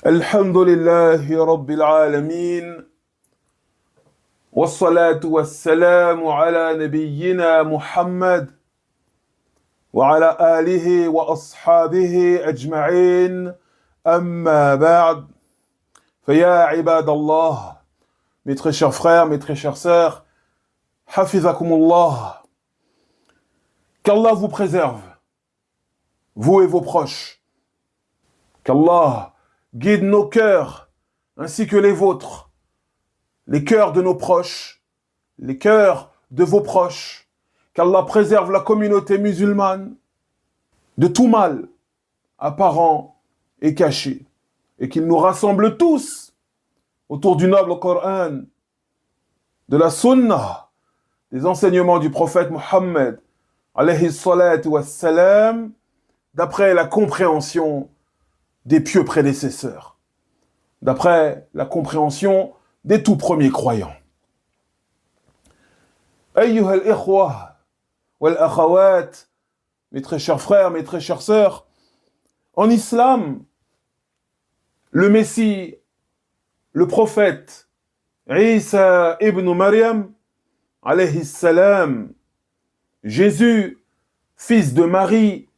الحمد لله رب العالمين والصلاة والسلام على نبينا محمد وعلى آله وأصحابه أجمعين أما بعد فيا عباد الله mes très chers frères, mes très chères sœurs حفظكم qu'Allah vous préserve, vous et vos proches, qu'Allah guide nos cœurs ainsi que les vôtres, les cœurs de nos proches, les cœurs de vos proches, qu'Allah préserve la communauté musulmane de tout mal apparent et caché, et qu'il nous rassemble tous autour du noble Coran, de la Sunna, des enseignements du prophète Mohammed, alayhi salatu wassalam, d'après la compréhension des pieux prédécesseurs, d'après la compréhension des tout premiers croyants. Ayyuha al-ikhwa wal-akhawat, mes très chers frères, mes très chères sœurs, en islam, le Messie, le prophète Isa ibn Maryam, alayhi salam, Jésus, fils de Marie,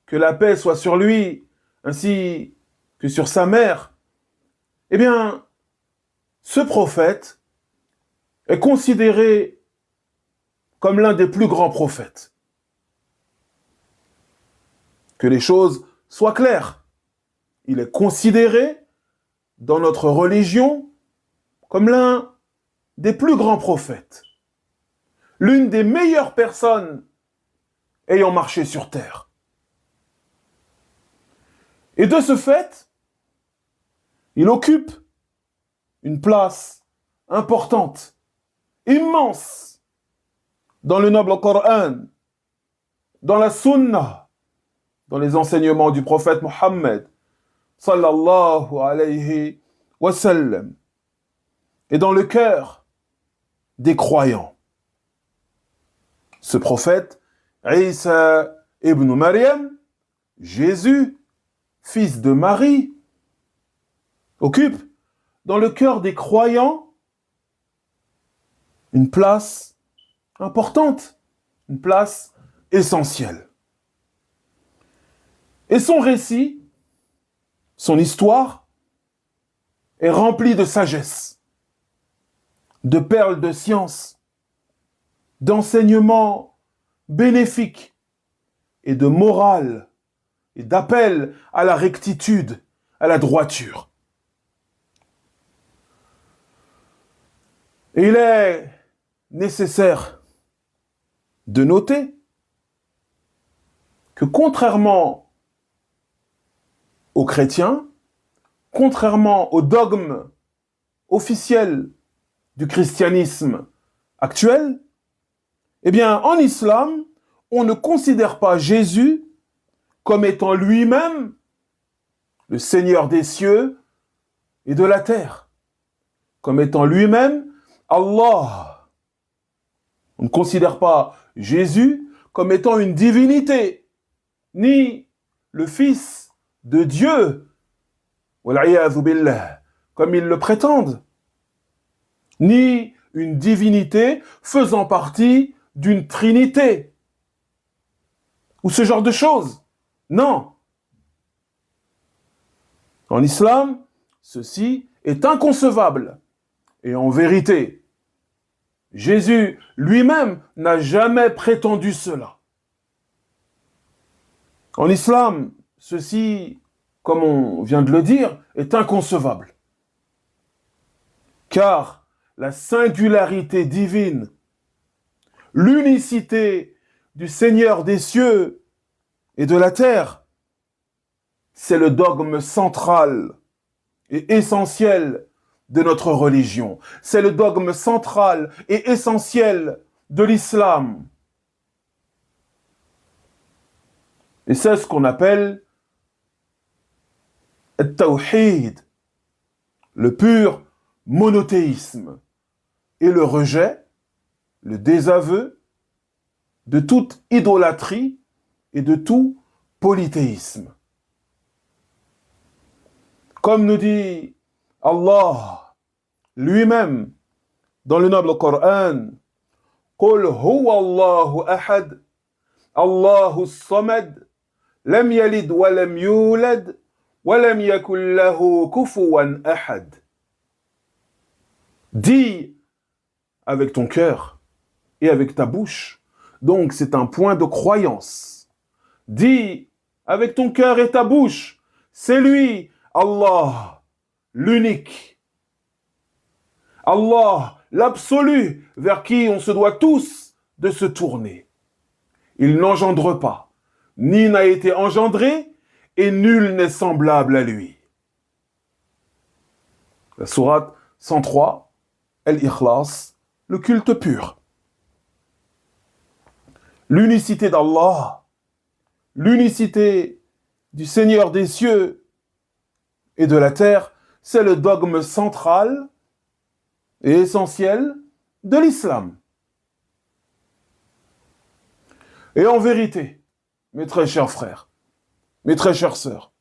que la paix soit sur lui, ainsi que sur sa mère, eh bien, ce prophète est considéré comme l'un des plus grands prophètes. Que les choses soient claires. Il est considéré dans notre religion comme l'un des plus grands prophètes, l'une des meilleures personnes ayant marché sur terre. Et de ce fait, il occupe une place importante, immense, dans le noble Coran, dans la Sunna, dans les enseignements du prophète Mohammed, sallallahu alayhi wa sallam, et dans le cœur des croyants. Ce prophète, Isa ibn Maryam, Jésus, fils de Marie, occupe dans le cœur des croyants une place importante, une place essentielle. Et son récit, son histoire, est remplie de sagesse, de perles de science, d'enseignements bénéfiques et de morale et d'appel à la rectitude, à la droiture. Et il est nécessaire de noter que contrairement aux chrétiens, contrairement au dogme officiel du christianisme actuel, eh bien, en islam, on ne considère pas Jésus comme étant lui-même le Seigneur des cieux et de la terre, comme étant lui-même Allah. On ne considère pas Jésus comme étant une divinité, ni le Fils de Dieu, wal'iyadhu billah, comme ils le prétendent, ni une divinité faisant partie d'une trinité, ou ce genre de choses. Non. En islam, ceci est inconcevable. Et en vérité, Jésus lui-même n'a jamais prétendu cela. En islam, ceci, comme on vient de le dire, est inconcevable. Car la singularité divine, l'unicité du Seigneur des cieux et de la terre, c'est le dogme central et essentiel de notre religion. C'est le dogme central et essentiel de l'islam. Et c'est ce qu'on appelle le tawhid, le pur monothéisme, et le rejet, le désaveu de toute idolâtrie et de tout polythéisme. Comme nous dit Allah lui-même dans le noble Coran, قل هو الله أحد الله الصمد لم يلد ولم يولد ولم يكن له كفوا أحد. Dis avec ton cœur et avec ta bouche. Donc c'est un point de croyance. Dis avec ton cœur et ta bouche. C'est lui, Allah, l'unique. Allah, l'absolu, vers qui on se doit tous de se tourner. Il n'engendre pas, ni n'a été engendré, et nul n'est semblable à lui. La sourate 103, Al-Ikhlas, le culte pur. L'unicité d'Allah, l'unicité du Seigneur des cieux et de la terre, c'est le dogme central et essentiel de l'islam. Et en vérité, mes très chers frères, mes très chères sœurs,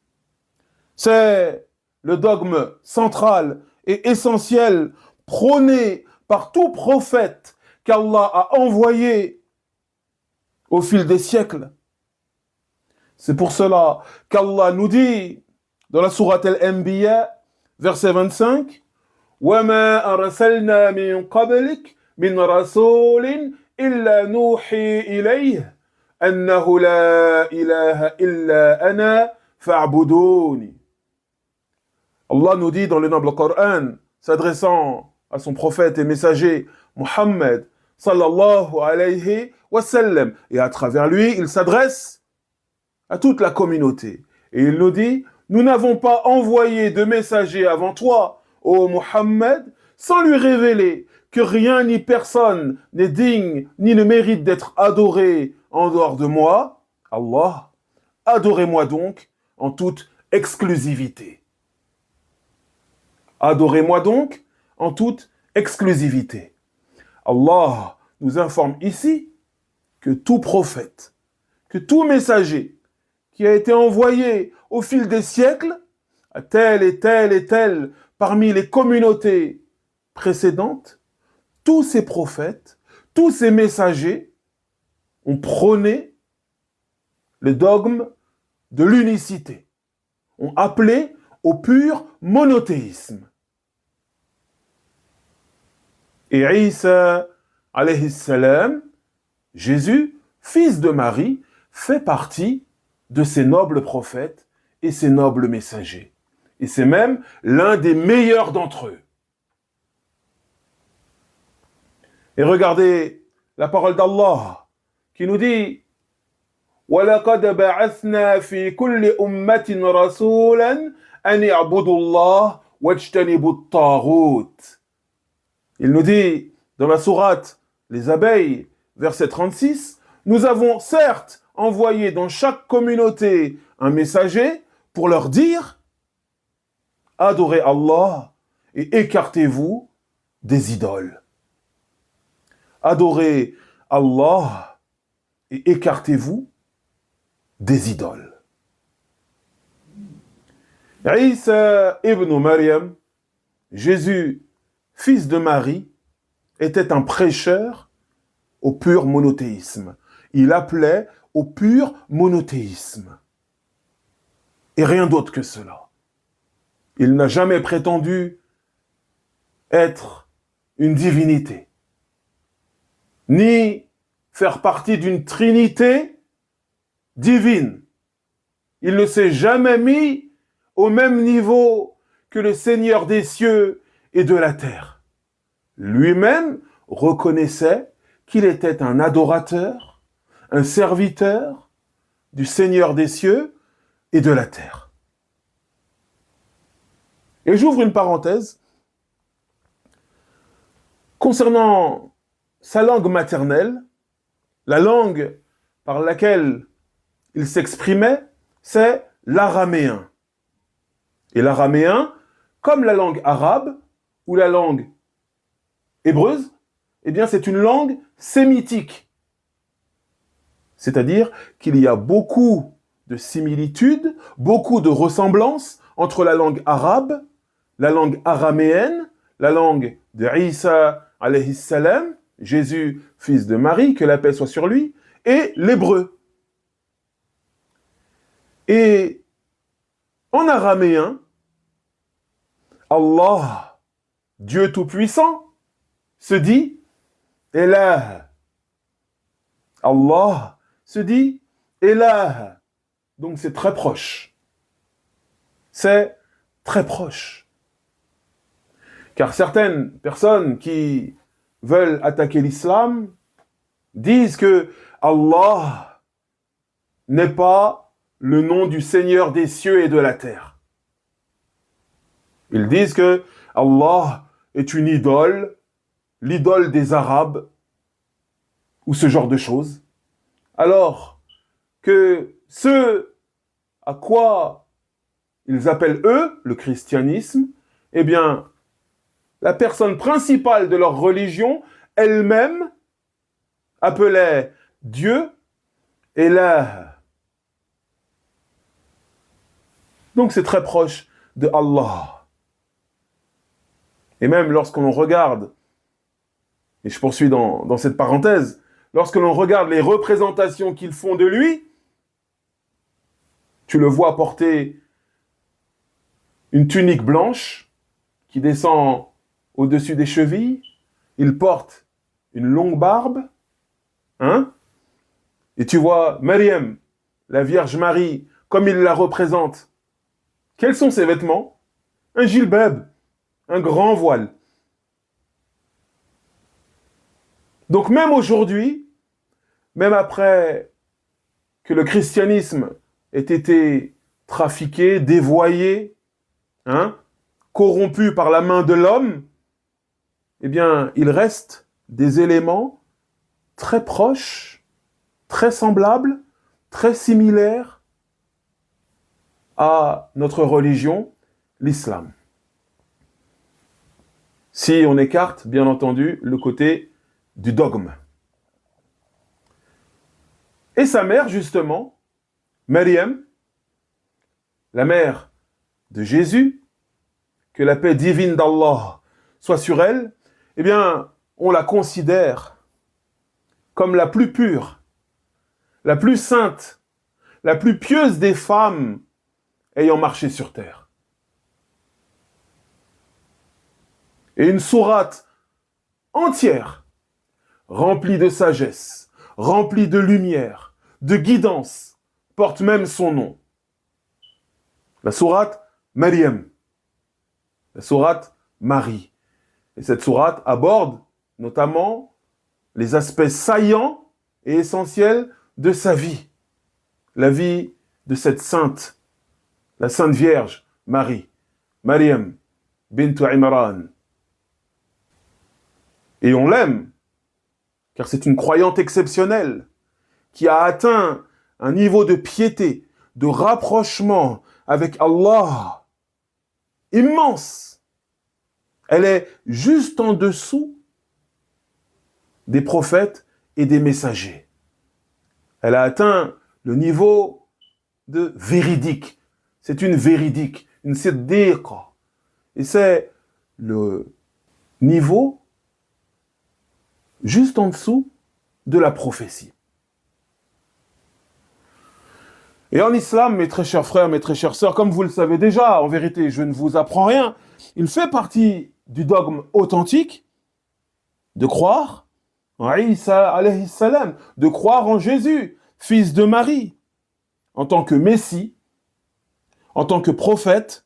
c'est le dogme central et essentiel prôné par tout prophète qu'Allah a envoyé au fil des siècles. C'est pour cela qu'Allah nous dit dans la sourate Al-Anbiya, verset 25, وَمَا أَرْسَلْنَا مِنْ قَبْلِكَ مِنْ رَسُولٍ إِلَّا نُوحِي إِلَيْهِ أَنَّهُ لَا إِلَهَ إِلَّا أَنَا فَاعْبُدُونِ. Allah nous dit dans le noble Coran, s'adressant à son prophète et messager Muhammad sallallahu alayhi wa sallam, et à travers lui, il s'adresse à toute la communauté. Et il nous dit, nous n'avons pas envoyé de messager avant toi, ô Muhammad, sans lui révéler que rien ni personne n'est digne ni ne mérite d'être adoré en dehors de moi, Allah. Adorez-moi donc en toute exclusivité. Adorez-moi donc en toute exclusivité. Allah nous informe ici que tout prophète, que tout messager qui a été envoyé au fil des siècles à telle et telle et telle parmi les communautés précédentes, tous ces prophètes, tous ces messagers ont prôné le dogme de l'unicité, ont appelé au pur monothéisme. Et Isa, alayhi salam, Jésus, fils de Marie, fait partie de ces nobles prophètes et ces nobles messagers. Et c'est même l'un des meilleurs d'entre eux. Et regardez la parole d'Allah qui nous dit وَلَقَدْ بَعَثْنَا فِي كُلِّ أُمَّةٍ رَسُولًا أَنِ اعْبُدُوا اللَّهَ وَاجْتَنِبُوا الطَّاغُوتَ. Il nous dit dans la sourate Les abeilles, verset 36, nous avons certes envoyé dans chaque communauté un messager pour leur dire adorez Allah et écartez-vous des idoles. Adorez Allah et écartez-vous des idoles. Isa ibn Maryam, Jésus, fils de Marie, était un prêcheur au pur monothéisme. Il appelait au pur monothéisme. Et rien d'autre que cela. Il n'a jamais prétendu être une divinité, ni faire partie d'une trinité divine. Il ne s'est jamais mis au même niveau que le Seigneur des cieux et de la terre. Lui-même reconnaissait qu'il était un adorateur, un serviteur du Seigneur des cieux et de la terre. Et j'ouvre une parenthèse concernant sa langue maternelle, la langue par laquelle il s'exprimait, c'est l'araméen. Et l'araméen, comme la langue arabe ou la langue hébreuse, eh bien c'est une langue sémitique. C'est-à-dire qu'il y a beaucoup de similitudes, beaucoup de ressemblances entre la langue arabe, la langue araméenne, la langue de Isa alayhi salam, Jésus, fils de Marie, que la paix soit sur lui, et l'hébreu. Et en araméen, Allah, Dieu Tout-Puissant, se dit Elah. Allah se dit Elah. Donc c'est très proche. C'est très proche. Car certaines personnes qui veulent attaquer l'islam disent que Allah n'est pas le nom du Seigneur des cieux et de la terre. Ils disent que Allah est une idole, l'idole des Arabes, ou ce genre de choses. Alors que ce à quoi ils appellent eux le christianisme, eh bien, la personne principale de leur religion, elle-même, appelait Dieu Elah. Donc c'est très proche de Allah. Et même lorsque l'on regarde, et je poursuis dans cette parenthèse, lorsque l'on regarde les représentations qu'ils font de lui, tu le vois porter une tunique blanche qui descend au-dessus des chevilles, il porte une longue barbe, hein? Et tu vois Maryam, la Vierge Marie, comme il la représente. Quels sont ses vêtements? Un jilbab, un grand voile. Donc même aujourd'hui, même après que le christianisme ait été trafiqué, dévoyé, hein, corrompu par la main de l'homme, eh bien, il reste des éléments très proches, très semblables, très similaires à notre religion, l'islam. Si on écarte, bien entendu, le côté du dogme. Et sa mère, justement, Maryam, la mère de Jésus, que la paix divine d'Allah soit sur elle, eh bien, on la considère comme la plus pure, la plus sainte, la plus pieuse des femmes ayant marché sur terre. Et une sourate entière, remplie de sagesse, remplie de lumière, de guidance, porte même son nom. La sourate Maryam, la sourate Marie. Et cette sourate aborde notamment les aspects saillants et essentiels de sa vie. La vie de cette sainte, la Sainte Vierge Marie, Maryam bint Imran. Et on l'aime, car c'est une croyante exceptionnelle qui a atteint un niveau de piété, de rapprochement avec Allah immense. Elle est juste en dessous des prophètes et des messagers. Elle a atteint le niveau de véridique. C'est une véridique, une siddiqa. Et c'est le niveau juste en dessous de la prophétie. Et en islam, mes très chers frères, mes très chères sœurs, comme vous le savez déjà, en vérité, je ne vous apprends rien, il fait partie du dogme authentique de croire en Isa alayhi salam, de croire en Jésus, fils de Marie, en tant que Messie, en tant que prophète,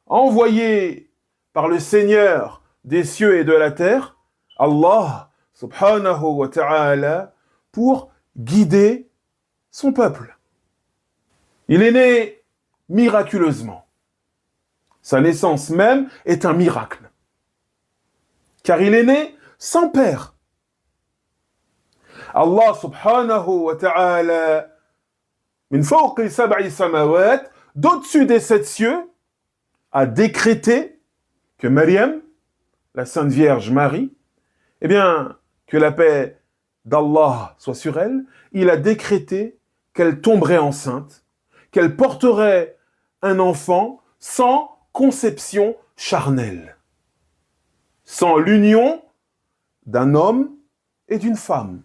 envoyé par le Seigneur des cieux et de la terre, Allah subhanahu wa ta'ala, pour guider son peuple. Il est né miraculeusement. Sa naissance même est un miracle. Car il est né sans père. Allah subhanahu wa ta'ala, min fawqi sab'i samawat, d'au-dessus des 7 cieux, a décrété que Maryam, la Sainte Vierge Marie, eh bien, que la paix d'Allah soit sur elle, il a décrété qu'elle tomberait enceinte, qu'elle porterait un enfant sans conception charnelle, sans l'union d'un homme et d'une femme.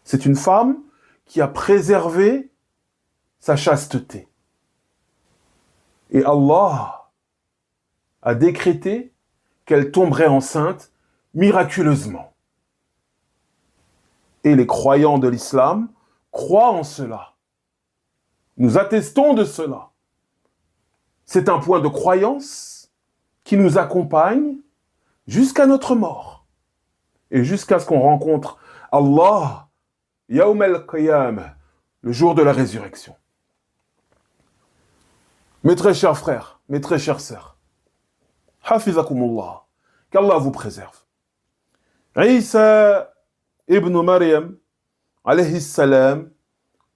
C'est une femme qui a préservé sa chasteté. Et Allah a décrété qu'elle tomberait enceinte miraculeusement. Et les croyants de l'islam croient en cela. Nous attestons de cela. C'est un point de croyance qui nous accompagne jusqu'à notre mort et jusqu'à ce qu'on rencontre Allah, Yawm al-Qiyamah, le jour de la résurrection. Mes très chers frères, mes très chères sœurs, Hafizakumullah, qu'Allah vous préserve. Isa ibn Maryam, alayhi salam,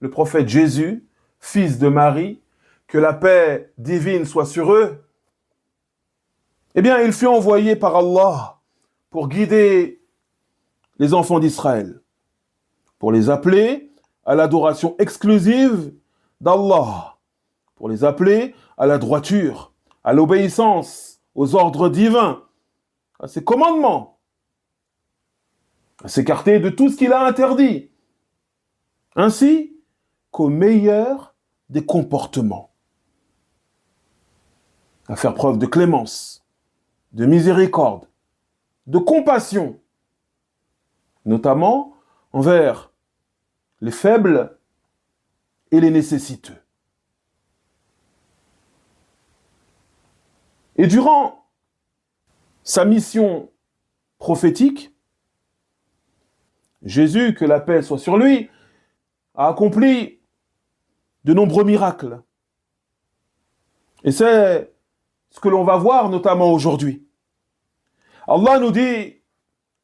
le prophète Jésus, fils de Marie, que la paix divine soit sur eux, eh bien, il fut envoyé par Allah pour guider les enfants d'Israël, pour les appeler à l'adoration exclusive d'Allah, pour les appeler à la droiture, à l'obéissance, aux ordres divins, à ses commandements, à s'écarter de tout ce qu'il a interdit, ainsi qu'au meilleur des comportements, à faire preuve de clémence, de miséricorde, de compassion, notamment envers les faibles et les nécessiteux. Et durant sa mission prophétique, Jésus, que la paix soit sur lui, a accompli de nombreux miracles. Et c'est ce que l'on va voir notamment aujourd'hui. Allah nous dit,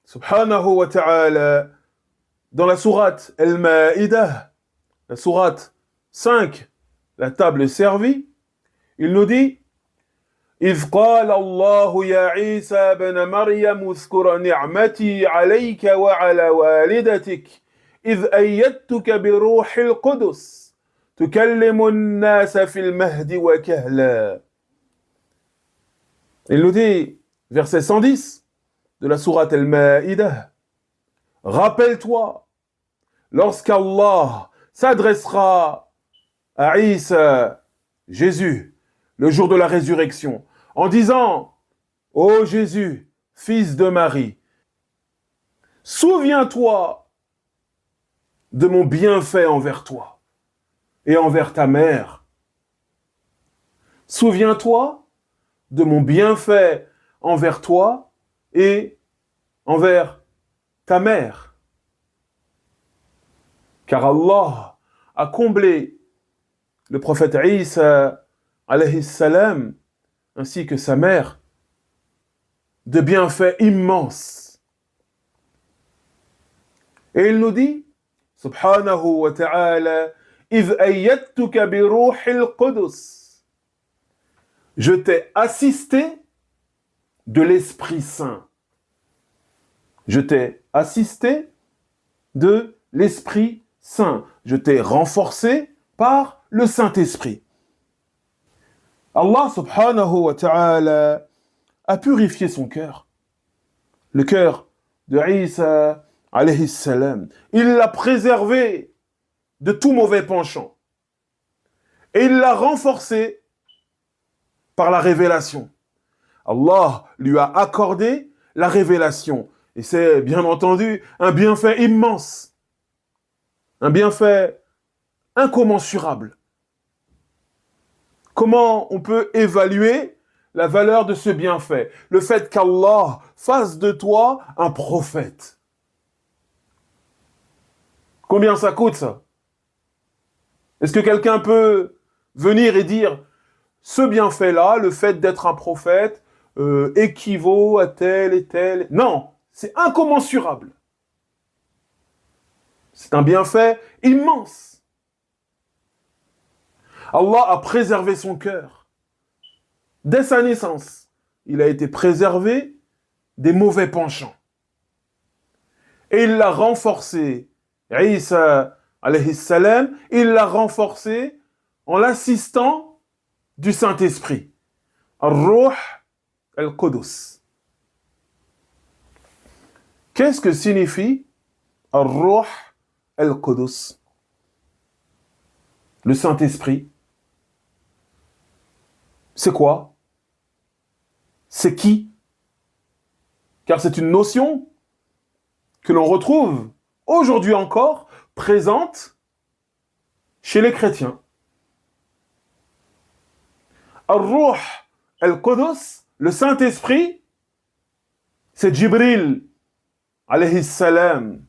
subhanahu wa ta'ala, dans la sourate Al-Ma'idah, la sourate 5, la table est servie, il nous dit, إذ قال الله يا عيسى ابن مريم اذكر نعمتي عليك وعلى والدتك إذ أيدتك بروح القدس تكلم الناس في المهد وكهلا. Il nous dit, verset 110 de la sourate Al-Ma'idah, rappelle-toi, lorsqu'Allah s'adressera à Isa, Jésus, le jour de la résurrection, en disant, ô Jésus, fils de Marie, souviens-toi de mon bienfait envers toi et envers ta mère. Souviens-toi de mon bienfait envers toi et envers ta mère. Car Allah a comblé le prophète Isa, alayhi salam, ainsi que sa mère, de bienfaits immenses. Et il nous dit, subhanahu wa ta'ala, إِذْ أَيَّدْتُكَ بِرُوحِ الْقُدُسِ. Je t'ai assisté de l'Esprit Saint. Je t'ai assisté de l'Esprit Saint. Je t'ai renforcé par le Saint-Esprit. Allah subhanahu wa ta'ala a purifié son cœur. Le cœur de Isa alayhi salam. Il l'a préservé de tout mauvais penchant. Et il l'a renforcé par la révélation. Allah lui a accordé la révélation. Et c'est bien entendu un bienfait immense. Un bienfait incommensurable. Comment on peut évaluer la valeur de ce bienfait? Le fait qu'Allah fasse de toi un prophète. Combien ça coûte ça? Est-ce que quelqu'un peut venir et dire ce bienfait-là, le fait d'être un prophète, équivaut à tel et tel? Non, c'est incommensurable. C'est un bienfait immense. Allah a préservé son cœur. Dès sa naissance, il a été préservé des mauvais penchants. Et il l'a renforcé. Isa, alayhi salam, il l'a renforcé en l'assistant du Saint-Esprit. Ar-Ruh al-Qudus. Qu'est-ce que signifie Ar-Ruh al-Qudus? Le Saint-Esprit. C'est quoi? C'est qui? Car c'est une notion que l'on retrouve aujourd'hui encore présente chez les chrétiens. Ar-Ruh al-Qudus, le Saint-Esprit, c'est Jibril, alayhi salam.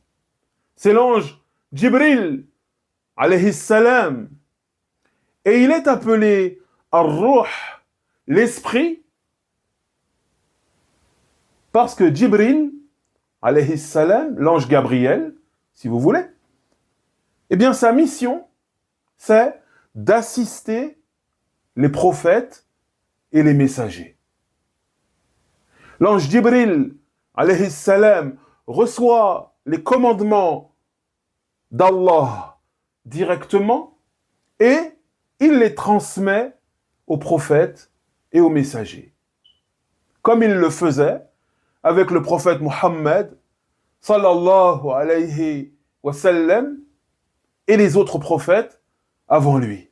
C'est l'ange Jibril, alayhi salam. Et il est appelé Ar-Ruh, l'Esprit, parce que Jibril, alayhi salam, l'ange Gabriel, si vous voulez, eh bien sa mission, c'est d'assister les prophètes et les messagers. L'ange Jibril, alayhi salam, reçoit les commandements d'Allah directement et il les transmet aux prophètes et aux messagers. Comme il le faisait avec le prophète Muhammad, sallallahu alayhi wa sallam, et les autres prophètes avant lui.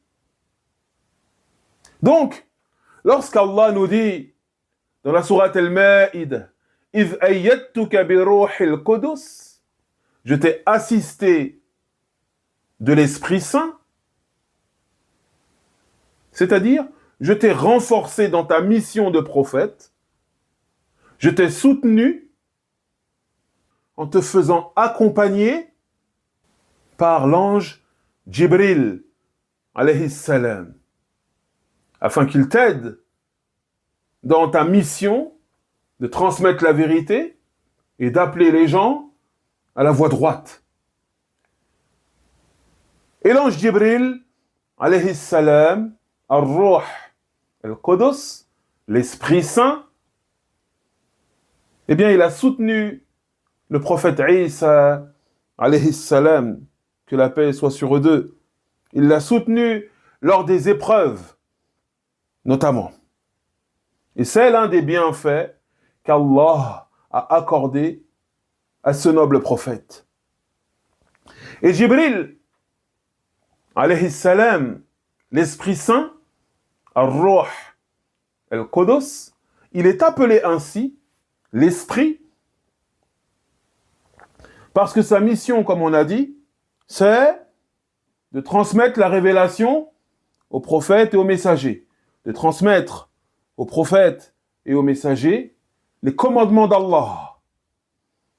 Donc, lorsqu'Allah nous dit dans la sourate Al-Ma'id, إِذْ أَيَّدْتُكَ بِرُوحِ الْقُدُسِ, je t'ai assisté de l'Esprit Saint, c'est-à-dire, je t'ai renforcé dans ta mission de prophète, je t'ai soutenu en te faisant accompagner par l'ange Jibril, alayhi salam, afin qu'il t'aide dans ta mission de transmettre la vérité et d'appeler les gens à la voie droite. Et l'ange Jibril, alayhi salam, Ar-Ruh al-Qudus, l'Esprit Saint, eh bien, il a soutenu le prophète Isa, alayhi salam, que la paix soit sur eux deux. Il l'a soutenu lors des épreuves, notamment. Et c'est l'un des bienfaits qu'Allah a accordé à ce noble prophète. Et Jibril, alayhi salam, l'Esprit Saint, Ar-Ruh al-Qudus, il est appelé ainsi l'Esprit parce que sa mission, comme on a dit, c'est de transmettre la révélation aux prophètes et aux messagers, de transmettre aux prophètes et aux messagers les commandements d'Allah,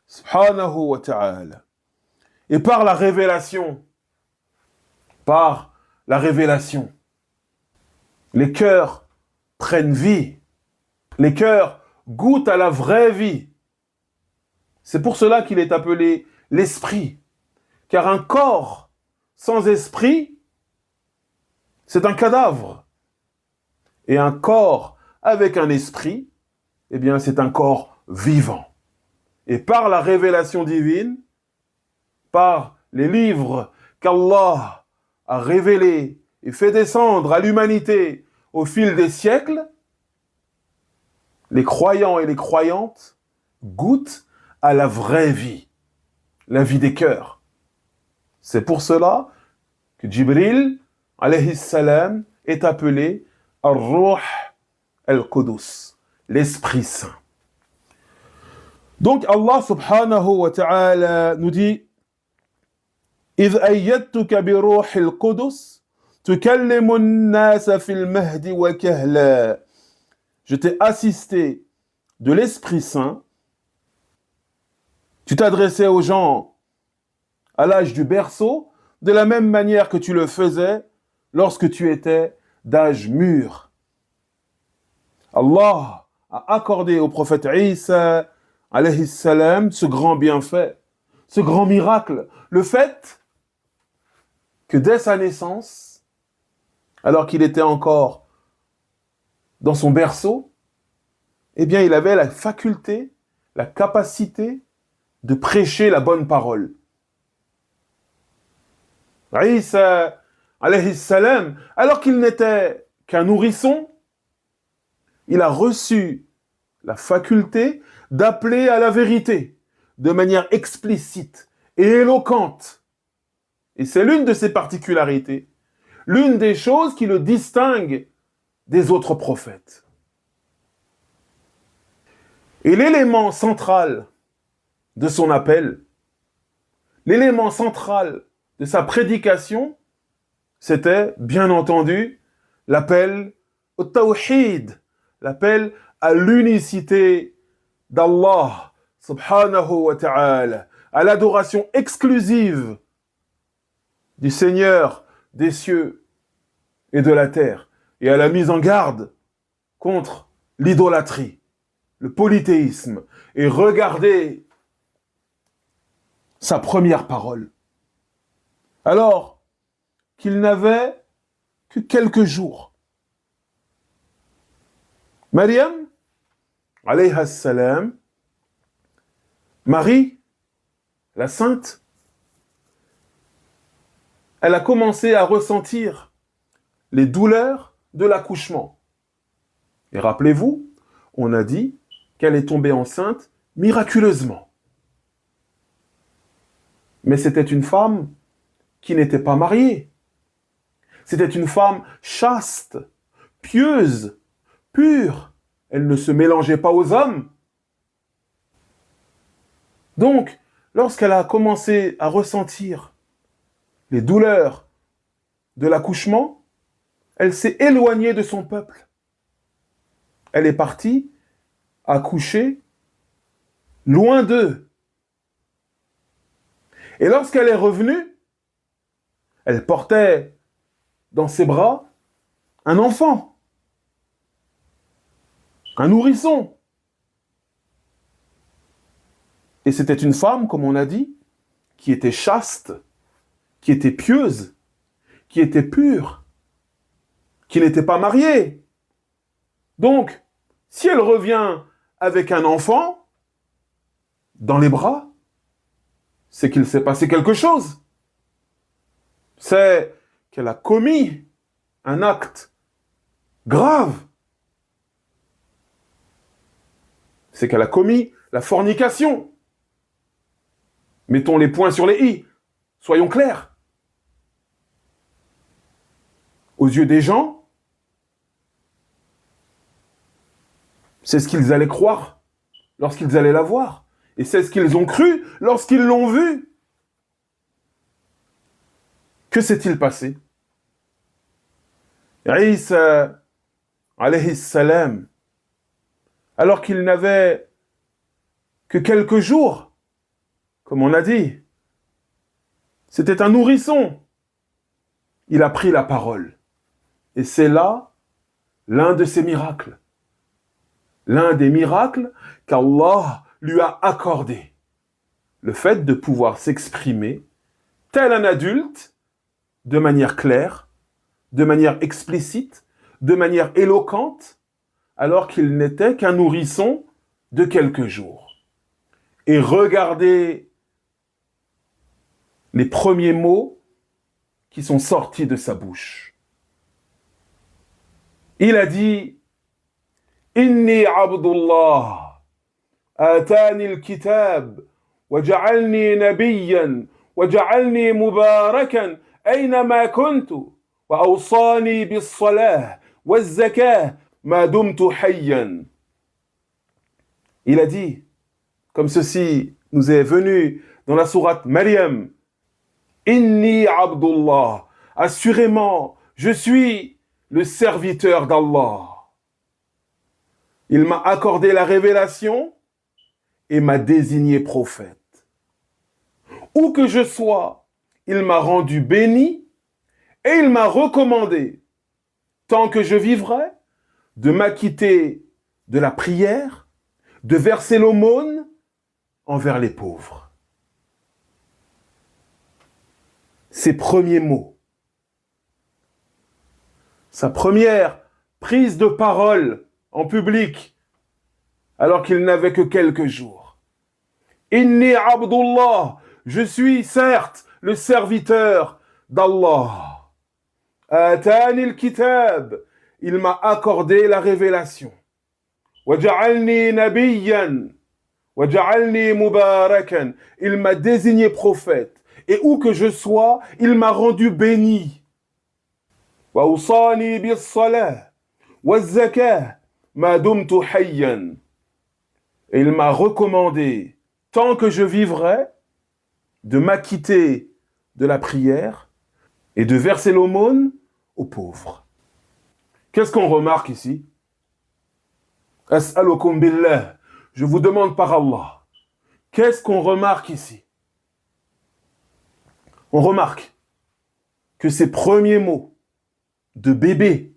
subhanahu wa ta'ala. Et par la révélation, les cœurs prennent vie, les cœurs goûtent à la vraie vie. C'est pour cela qu'il est appelé l'esprit, car un corps sans esprit, c'est un cadavre. Et un corps avec un esprit, eh bien, c'est un corps vivant. Et par la révélation divine, par les livres qu'Allah a révélés et fait descendre à l'humanité au fil des siècles, les croyants et les croyantes goûtent à la vraie vie, la vie des cœurs. C'est pour cela que Jibril, alayhi salam, est appelé Ar-Ruh al-Qudus, l'Esprit Saint. Donc Allah subhanahu wa ta'ala nous dit إِذْ أَيَّدْتُكَ بِرُوحِ الْقُدُسِ تُكَلِّمُ النَّاسَ فِي الْمَهْدِ وَكَهْلًا. Je t'ai assisté de l'Esprit Saint. Tu t'adressais aux gens à l'âge du berceau de la même manière que tu le faisais lorsque tu étais d'âge mûr. Allah a accordé au prophète Isa, alayhi salam, ce grand bienfait, ce grand miracle, le fait que dès sa naissance, alors qu'il était encore dans son berceau, eh bien, il avait la faculté, la capacité de prêcher la bonne parole. Isa, alayhi salam, alors qu'il n'était qu'un nourrisson, il a reçu la faculté d'appeler à la vérité de manière explicite et éloquente. Et c'est l'une de ses particularités, l'une des choses qui le distingue des autres prophètes. Et l'élément central de son appel, l'élément central de sa prédication, c'était, bien entendu, l'appel au tawhid, l'appel à l'unicité d'Allah, subhanahu wa ta'ala, à l'adoration exclusive du Seigneur des cieux et de la terre, et à la mise en garde contre l'idolâtrie, le polythéisme. Et regardez sa première parole. Alors qu'il n'avait que quelques jours, Maryam, alayha salam, Marie, la sainte, elle a commencé à ressentir les douleurs de l'accouchement. Et rappelez-vous, on a dit qu'elle est tombée enceinte miraculeusement. Mais c'était une femme qui n'était pas mariée. C'était une femme chaste, pieuse, pure. Elle ne se mélangeait pas aux hommes. Donc, lorsqu'elle a commencé à ressentir les douleurs de l'accouchement, elle s'est éloignée de son peuple. Elle est partie accoucher loin d'eux. Et lorsqu'elle est revenue, elle portait dans ses bras un enfant, un nourrisson. Et c'était une femme, comme on a dit, qui était chaste, qui était pieuse, qui était pure, qui n'était pas mariée. Donc, si elle revient avec un enfant dans les bras, c'est qu'il s'est passé quelque chose. C'est qu'elle a commis un acte grave. C'est qu'elle a commis la fornication. Mettons les points sur les i. Soyons clairs. Aux yeux des gens, c'est ce qu'ils allaient croire lorsqu'ils allaient la voir. Et c'est ce qu'ils ont cru lorsqu'ils l'ont vue. Que s'est-il passé? Isa, alayhi salam, alors qu'il n'avait que quelques jours, comme on a dit, c'était un nourrisson. Il a pris la parole. Et c'est là l'un de ses miracles. L'un des miracles qu'Allah lui a accordé. Le fait de pouvoir s'exprimer tel un adulte, de manière claire, de manière explicite, de manière éloquente, alors qu'il n'était qu'un nourrisson de quelques jours. Et regardez les premiers mots qui sont sortis de sa bouche. Il a dit « Inni abdullah, atani al-kitab, wa ja'alni nabiyyan, wa ja'alni mubarakan, aynama kuntu, wa awsani bis-salah, wa-zakah, ma dumtu hayyan. » Il a dit, comme ceci nous est venu dans la sourate Maryam, « Inni abdullah, assurément, je suis le serviteur d'Allah. Il m'a accordé la révélation et m'a désigné prophète. Où que je sois, il m'a rendu béni et il m'a recommandé, tant que je vivrai, de m'acquitter de la prière, de verser l'aumône envers les pauvres. » Ses premiers mots, sa première prise de parole en public, alors qu'il n'avait que quelques jours. Inni abdullah, je suis certes le serviteur d'Allah. Atani al-kitab, il m'a accordé la révélation. وَجَعَلْنِي نَبِيًّا وَجَعَلْنِي مُبَارَكًا. Il m'a désigné prophète. Et où que je sois, il m'a rendu béni. وَأَوْصَانِي بِالصَّلَاةِ وَالزَّكَاةِ مَا دُمْتُ حَيًّا. Et il m'a recommandé, tant que je vivrai, de m'acquitter de la prière et de verser l'aumône aux pauvres. Qu'est-ce qu'on remarque ici? As'alukum billah. Je vous demande par Allah. Qu'est-ce qu'on remarque ici? On remarque que ces premiers mots de bébé,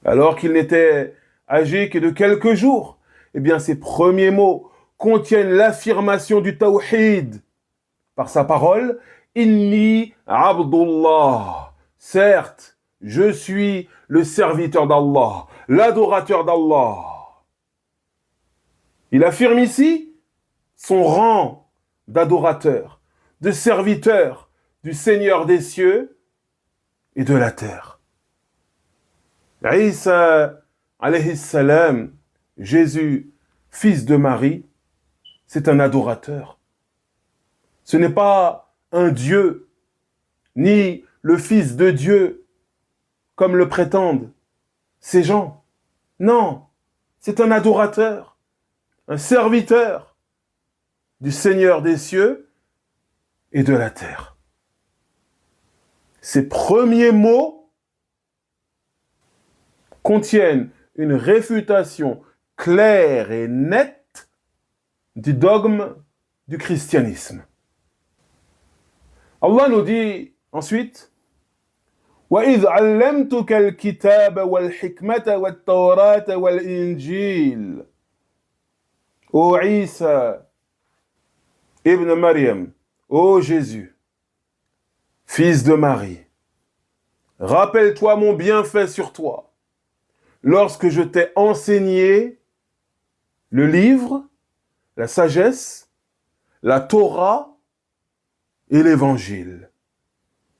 alors qu'il n'était âgé que de quelques jours, eh bien ces premiers mots contiennent l'affirmation du tawhid par sa parole. Inni abdullah. Certes, je suis le serviteur d'Allah, l'adorateur d'Allah. Il affirme ici son rang d'adorateur, de serviteur du Seigneur des cieux et de la terre. Isa alayhi salam, Jésus, fils de Marie, c'est un adorateur. Ce n'est pas un Dieu, ni le fils de Dieu, comme le prétendent ces gens. Non, c'est un adorateur, un serviteur du Seigneur des cieux et de la terre. Ces premiers mots contiennent une réfutation claire et nette du dogme du christianisme. Allah nous dit ensuite وَإِذْ عَلَّمْتُكَ الْكِتَابَ وَالْحِكْمَةَ وَالتَّوْرَاةَ وَالْإِنْجِيلَ. Ô Isa, Ibn Maryam, ô Jésus, fils de Marie, rappelle-toi mon bienfait sur toi, lorsque je t'ai enseigné le livre, la sagesse, la Torah et l'évangile.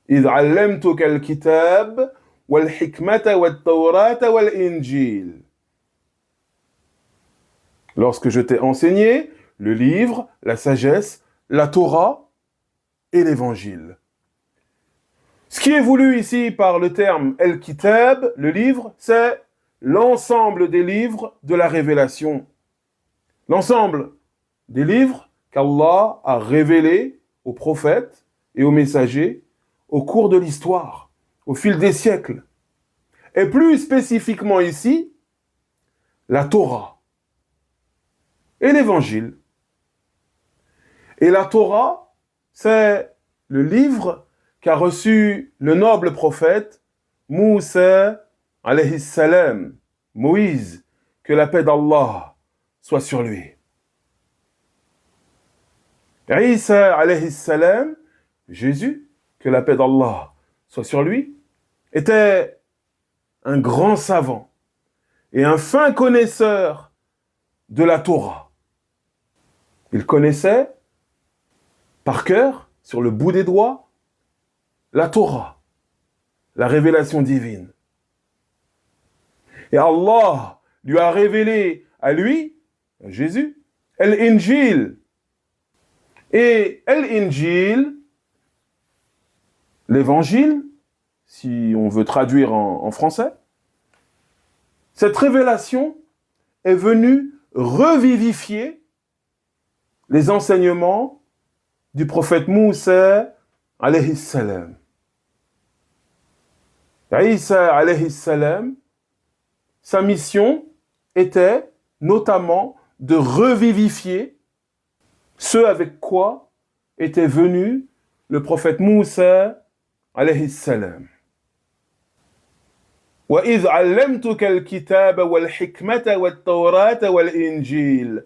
إِذْ عَلَّمْتُكَ الْكِتَابَ وَالْحِكْمَةَ وَالتَّوْرَاةَ وَالْإِنْجِيلَ. Lorsque je t'ai enseigné le livre, la sagesse, la Torah et l'évangile. Ce qui est voulu ici par le terme El-Kitab, le livre, c'est l'ensemble des livres de la révélation. L'ensemble des livres qu'Allah a révélés aux prophètes et aux messagers au cours de l'histoire, au fil des siècles. Et plus spécifiquement ici, la Torah et l'évangile. Et la Torah, c'est le livre qu'a reçu le noble prophète Moussa alayhi salam, Moïse, que la paix d'Allah soit sur lui. Isa alayhi salam, Jésus, que la paix d'Allah soit sur lui, était un grand savant et un fin connaisseur de la Torah. Il connaissait par cœur, sur le bout des doigts, la Torah, la révélation divine. Et Allah lui a révélé à lui, à Jésus, l'Injil. Et l'Injil, l'évangile, si on veut traduire en français, cette révélation est venue revivifier les enseignements du prophète Moussa alayhi salam. Isa alayhi salam, sa mission était notamment de revivifier ce avec quoi était venu le prophète Moussa alayhi salam. وَإِذْ عَلَّمْتُكَ الْكِتَابَ وَالْحِكْمَةَ وَالتَّوْرَاةَ وَالْإِنْجِيلَ.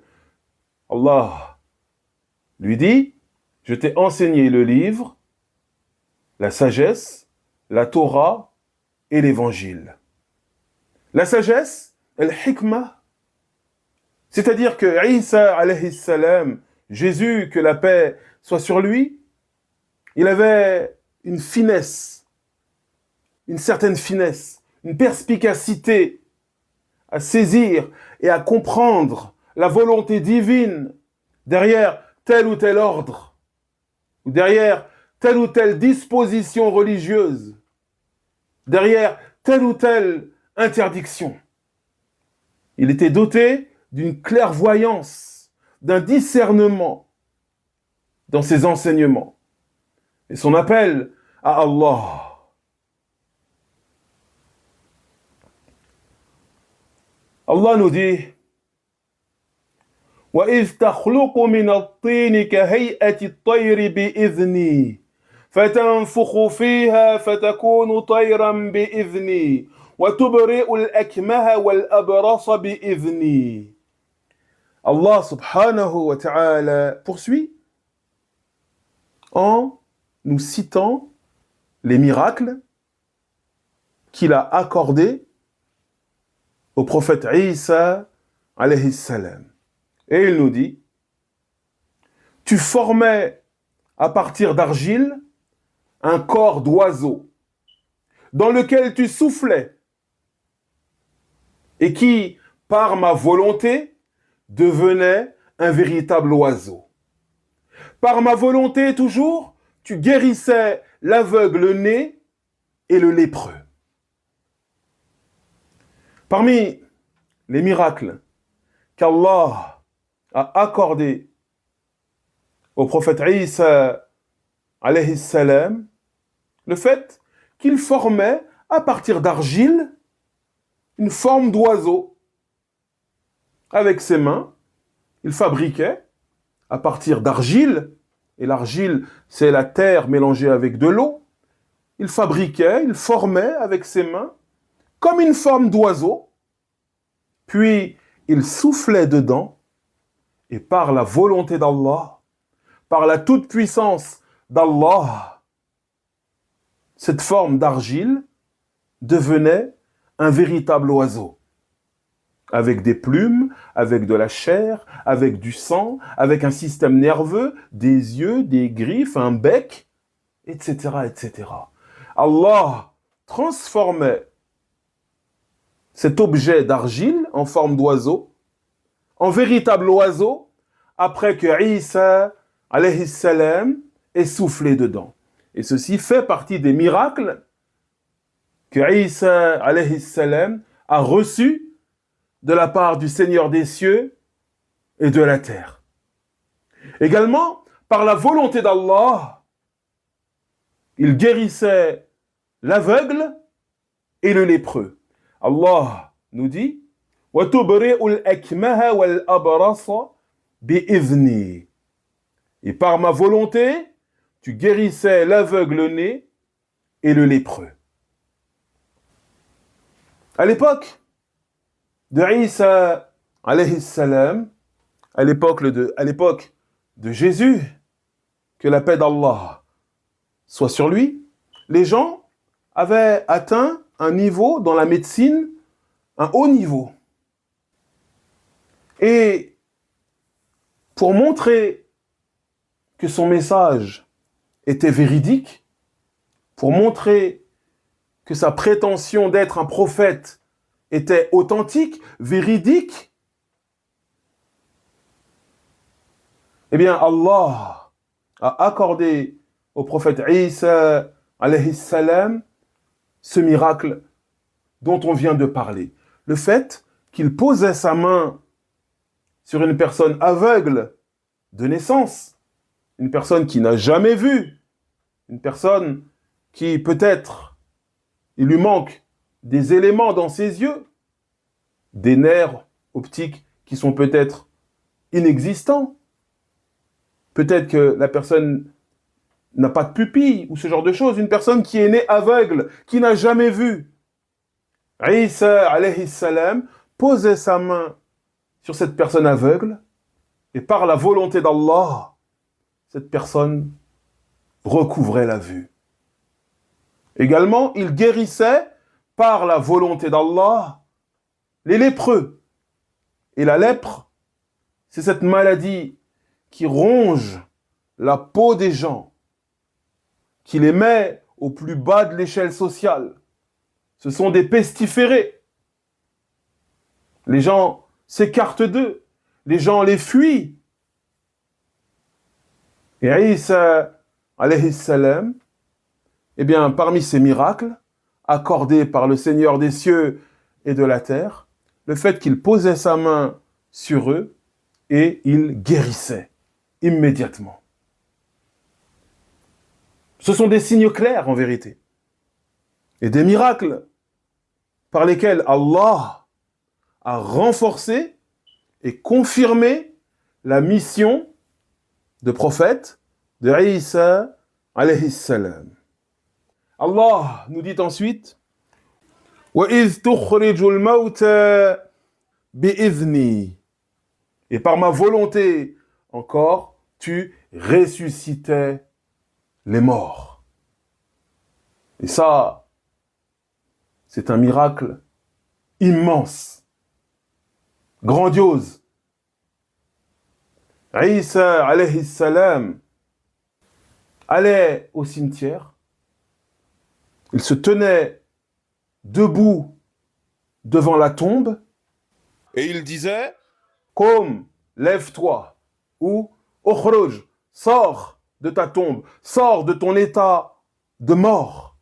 Allah lui dit, je t'ai enseigné le livre, la sagesse, la Torah et l'évangile. La sagesse, al-hikmah, c'est-à-dire que Isa alayhi salam, Jésus, que la paix soit sur lui, il avait une finesse, une certaine finesse, une perspicacité à saisir et à comprendre la volonté divine derrière tel ou tel ordre, ou derrière telle ou telle disposition religieuse, derrière telle ou telle interdiction. Il était doté d'une clairvoyance, d'un discernement dans ses enseignements et son appel à Allah. Allah nous dit وَإِذْ تَخْلُقُ مِنَ الطِّينِ كَهَيْئَةِ الطَّيْرِ بِإِذْنِي فَتَنْفُخُ فِيهَا فَتَكُونُ طَيْرًا بِإِذْنِي وَتُبْرِئُ الْأَكْمَهَ وَالْأَبْرَصَ بِإِذْنِي. Allah subhanahu wa ta'ala poursuit en nous citant les miracles qu'il a accordés au prophète Isa alayhi salam. Et il nous dit, tu formais à partir d'argile un corps d'oiseau dans lequel tu soufflais et qui, par ma volonté, devenait un véritable oiseau. Par ma volonté toujours, tu guérissais l'aveugle-né et le lépreux. Parmi les miracles qu'Allah a accordé au prophète Isa alayhi salam, le fait qu'il formait à partir d'argile une forme d'oiseau. Avec ses mains, il fabriquait à partir d'argile, et l'argile c'est la terre mélangée avec de l'eau, il fabriquait, il formait avec ses mains comme une forme d'oiseau, puis il soufflait dedans, et par la volonté d'Allah, par la toute-puissance d'Allah, cette forme d'argile devenait un véritable oiseau, avec des plumes, avec de la chair, avec du sang, avec un système nerveux, des yeux, des griffes, un bec, etc., etc. Allah transformait cet objet d'argile en forme d'oiseau en véritable oiseau après que Isa alayhi salam ait soufflé dedans. Et ceci fait partie des miracles que Isa alayhi salam a reçus de la part du Seigneur des cieux et de la terre. Également, par la volonté d'Allah, il guérissait l'aveugle et le lépreux. Allah nous dit وَتُبْرِئُ الْأَكْمَهَ وَالْأَبْرَصَ بِإِذْنِي. Et par ma volonté, tu guérissais l'aveugle-né et le lépreux. À l'époque de Isa alayhi salam, à l'époque de Jésus, que la paix d'Allah soit sur lui, les gens avaient atteint un niveau dans la médecine, un haut niveau. Et pour montrer que son message était véridique, pour montrer que sa prétention d'être un prophète était authentique, véridique, eh bien Allah a accordé au prophète Isa alayhi salam ce miracle dont on vient de parler. Le fait qu'il posait sa main sur une personne aveugle de naissance, une personne qui n'a jamais vu, une personne qui peut-être, il lui manque des éléments dans ses yeux, des nerfs optiques qui sont peut-être inexistants. Peut-être que la personne n'a pas de pupille ou ce genre de choses. Une personne qui est née aveugle, qui n'a jamais vu. Isa alayhi salam posait sa main sur cette personne aveugle et par la volonté d'Allah, cette personne recouvrait la vue. Également, il guérissait par la volonté d'Allah les lépreux. Et la lèpre, c'est cette maladie qui ronge la peau des gens, qui les met au plus bas de l'échelle sociale. Ce sont des pestiférés. Les gens s'écartent d'eux. Les gens les fuient. Et Isa, alayhi salam, eh bien, parmi ces miracles accordés par le Seigneur des cieux et de la terre, le fait qu'il posait sa main sur eux et il guérissait immédiatement. Ce sont des signes clairs en vérité. Et des miracles par lesquels Allah a renforcé et confirmé la mission de prophète de Isa alayhi salam. Allah nous dit ensuite وَإِذْ تُخْرِجُ الْمَوْتَى بِإِذْنِي. Et par ma volonté encore, tu ressuscitais les morts. Et ça, c'est un miracle immense, grandiose. Isa alayhi salam allait au cimetière, il se tenait debout devant la tombe et il disait Qum, lève-toi, ou Ukhruj, sors de ta tombe, sors de ton état de mort.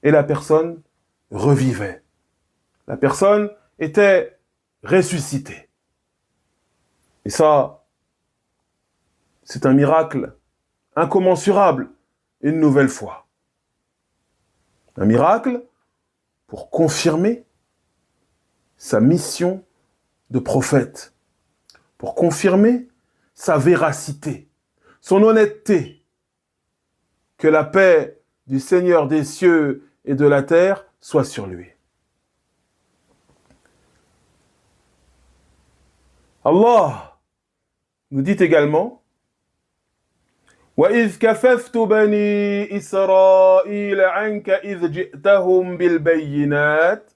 Et la personne revivait. La personne était ressuscitée. Et ça, c'est un miracle incommensurable, une nouvelle fois. Un miracle pour confirmer sa mission de prophète, pour confirmer sa véracité, son honnêteté. Que la paix du Seigneur des cieux et de la terre soit sur lui. Allah nous dit également وَإِذْ كَفَفْتُ بَنِي إِسْرَائِيلَ عَنْكَ إِذْ جِئْتَهُمْ بِالْبَيِّنَاتِ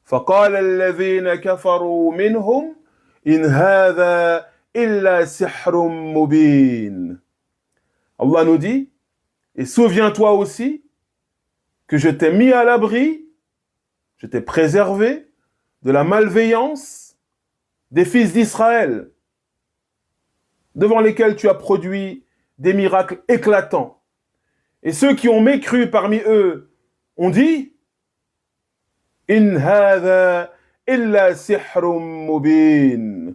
فَقَالَ الَّذِينَ كَفَرُوا مِنْهُمْ إِنْ هَذَا إِلَّا سِحْرٌ مُبِينٌ. Allah nous dit, et souviens-toi aussi que je t'ai mis à l'abri, je t'ai préservé de la malveillance des fils d'Israël, devant lesquels tu as produit des miracles éclatants. Et ceux qui ont mécru parmi eux ont dit In hadha illa sihrun mubin.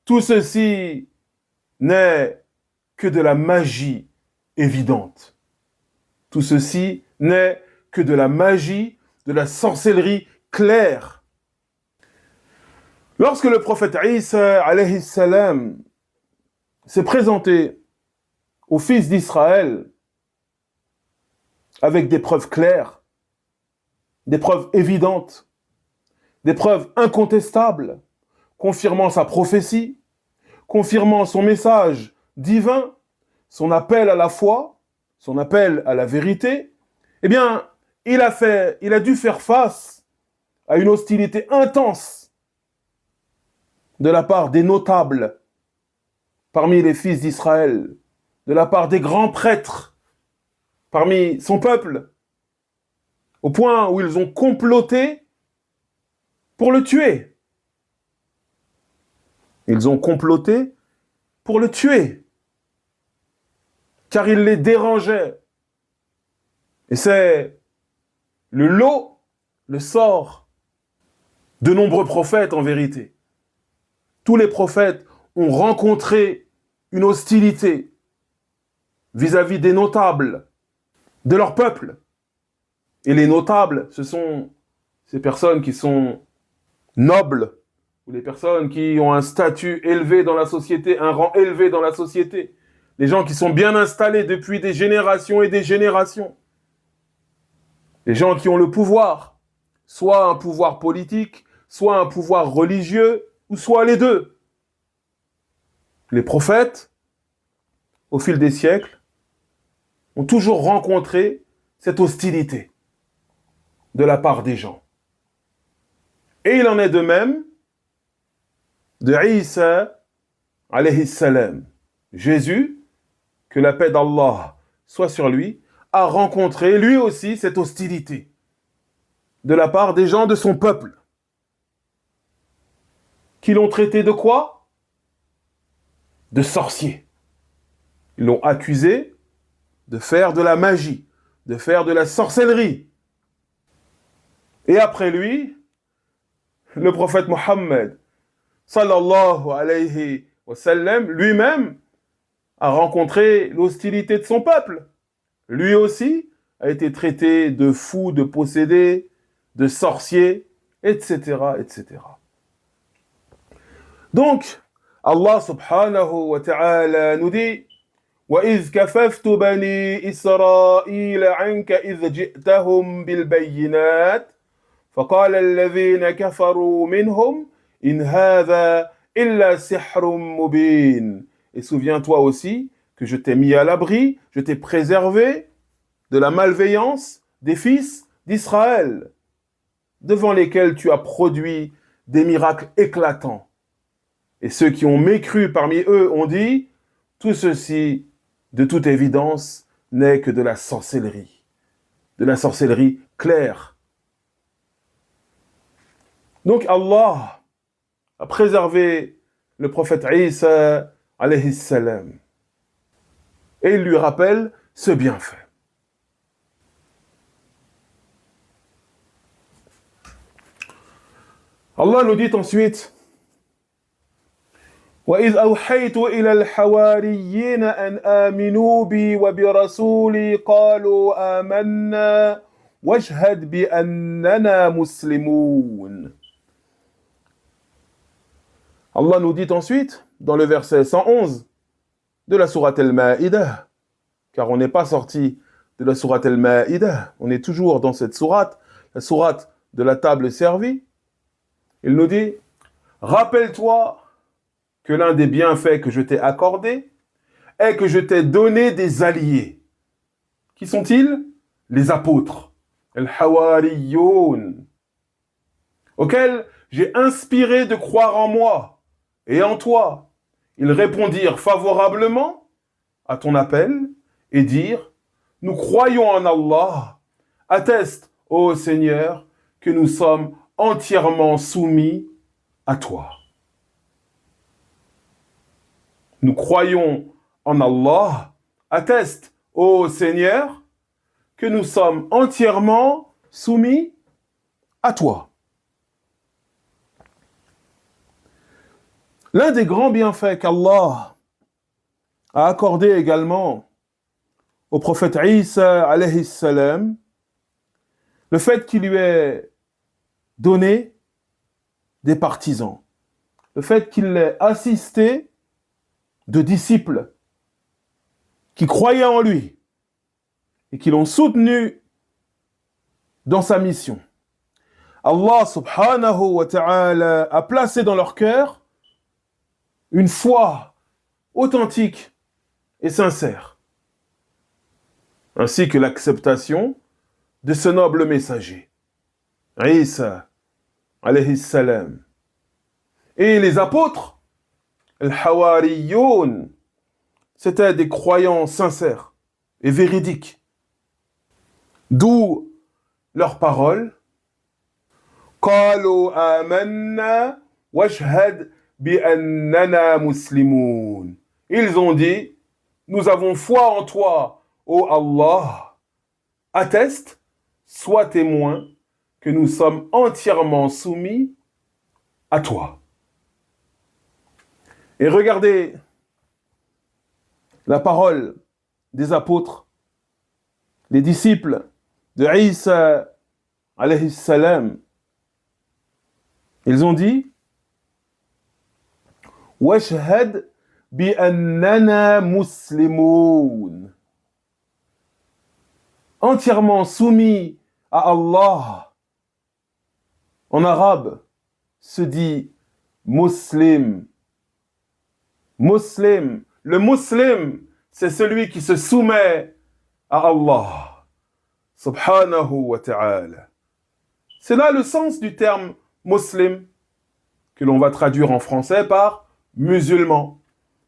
Tout ceci n'est que de la magie évidente. Tout ceci n'est que de la magie, de la sorcellerie claire. Lorsque le prophète Isa alayhi salam s'est présenté aux fils d'Israël avec des preuves claires, des preuves évidentes, des preuves incontestables, confirmant sa prophétie, confirmant son message divin, son appel à la foi, son appel à la vérité, eh bien, il a dû faire face à une hostilité intense de la part des notables parmi les fils d'Israël, de la part des grands prêtres parmi son peuple, au point où ils ont comploté pour le tuer. Ils ont comploté pour le tuer, car il les dérangeait. Et c'est le lot, le sort de nombreux prophètes en vérité. Tous les prophètes ont rencontré une hostilité vis-à-vis des notables de leur peuple. Et les notables, ce sont ces personnes qui sont nobles, ou les personnes qui ont un statut élevé dans la société, un rang élevé dans la société. Les gens qui sont bien installés depuis des générations et des générations. Les gens qui ont le pouvoir, soit un pouvoir politique, soit un pouvoir religieux, ou soit les deux. Les prophètes, au fil des siècles, ont toujours rencontré cette hostilité de la part des gens. Et il en est de même de Isa alayhi salam. Jésus, que la paix d'Allah soit sur lui, a rencontré lui aussi cette hostilité. de la part des gens de son peuple, qui l'ont traité de quoi? De sorcier. Ils l'ont accusé de faire de la magie, de faire de la sorcellerie. Et après lui, le prophète Mohammed, sallallahu alayhi wa sallam, lui-même a rencontré l'hostilité de son peuple. Lui aussi a été traité de fou, de possédé, de sorcier, etc., etc. Donc, Allah subhanahu wa ta'ala nous dit وَإِذْ كَفَفْتُ بَنِي إِسْرَائِيلَ عَنْكَ إِذْ جِئْتَهُمْ بِالْبَيِّنَاتِ فَقَالَ الَّذِينَ كَفَرُوا مِنْهُمْ إِنْ هَذَا إِلَّا سِحْرٌ مُبِينٌ. Et souviens-toi aussi que je t'ai mis à l'abri, je t'ai préservé de la malveillance des fils d'Israël, devant lesquels tu as produit des miracles éclatants. Et ceux qui ont mécru parmi eux ont dit, tout ceci, de toute évidence, n'est que de la sorcellerie claire. Donc Allah a préservé le prophète Isa, alayhi salam, et il lui rappelle ce bienfait. Allah nous dit ensuite وَإِذْ أَوْحَيْتُ إِلَى الْحَوَارِيِّينَ أَنْ آمِنُوا بِي وَبِرَسُولِي قَالُوا آمَنَّا وَاشْهَدْ بِأَنَّنَا مُسْلِمُونَ. Allah nous dit ensuite, dans le verset 111 de la sourate Al-Ma'idah, car on n'est pas sorti de la sourate Al-Ma'idah, on est toujours dans cette sourate, la sourate de la table servie. Il nous dit, rappelle-toi que l'un des bienfaits que je t'ai accordé est que je t'ai donné des alliés. Qui sont-ils? Les apôtres, al-Hawariyoun, auxquels j'ai inspiré de croire en moi et en toi. Ils répondirent favorablement à ton appel et dirent, nous croyons en Allah, atteste, ô Seigneur, que nous sommes entièrement soumis à toi. Nous croyons en Allah, atteste, ô Seigneur, que nous sommes entièrement soumis à toi. L'un des grands bienfaits qu'Allah a accordé également au prophète Isa, alayhi salam, le fait qu'il lui ait donné des partisans, le fait qu'il l'ait assisté de disciples qui croyaient en lui et qui l'ont soutenu dans sa mission. Allah subhanahu wa ta'ala a placé dans leur cœur une foi authentique et sincère, ainsi que l'acceptation de ce noble messager, Isa, alayhi salam. Et les apôtres, al-Hawariyoun, c'étaient des croyants sincères et véridiques. D'où leurs paroles, قالوا آمنا واشهد بأننا مسلمون. Ils ont dit, nous avons foi en toi, ô Allah. Atteste, sois témoin que nous sommes entièrement soumis à toi. Et regardez la parole des apôtres, les disciples de Isa, alayhi salam. Ils ont dit وَاشْهَدْ بِأَنَّنَا مُسْلِمُونَ. Entièrement soumis à Allah. En arabe, se dit muslim. Muslim. Le muslim, c'est celui qui se soumet à Allah, subhanahu wa ta'ala. C'est là le sens du terme muslim, que l'on va traduire en français par musulman.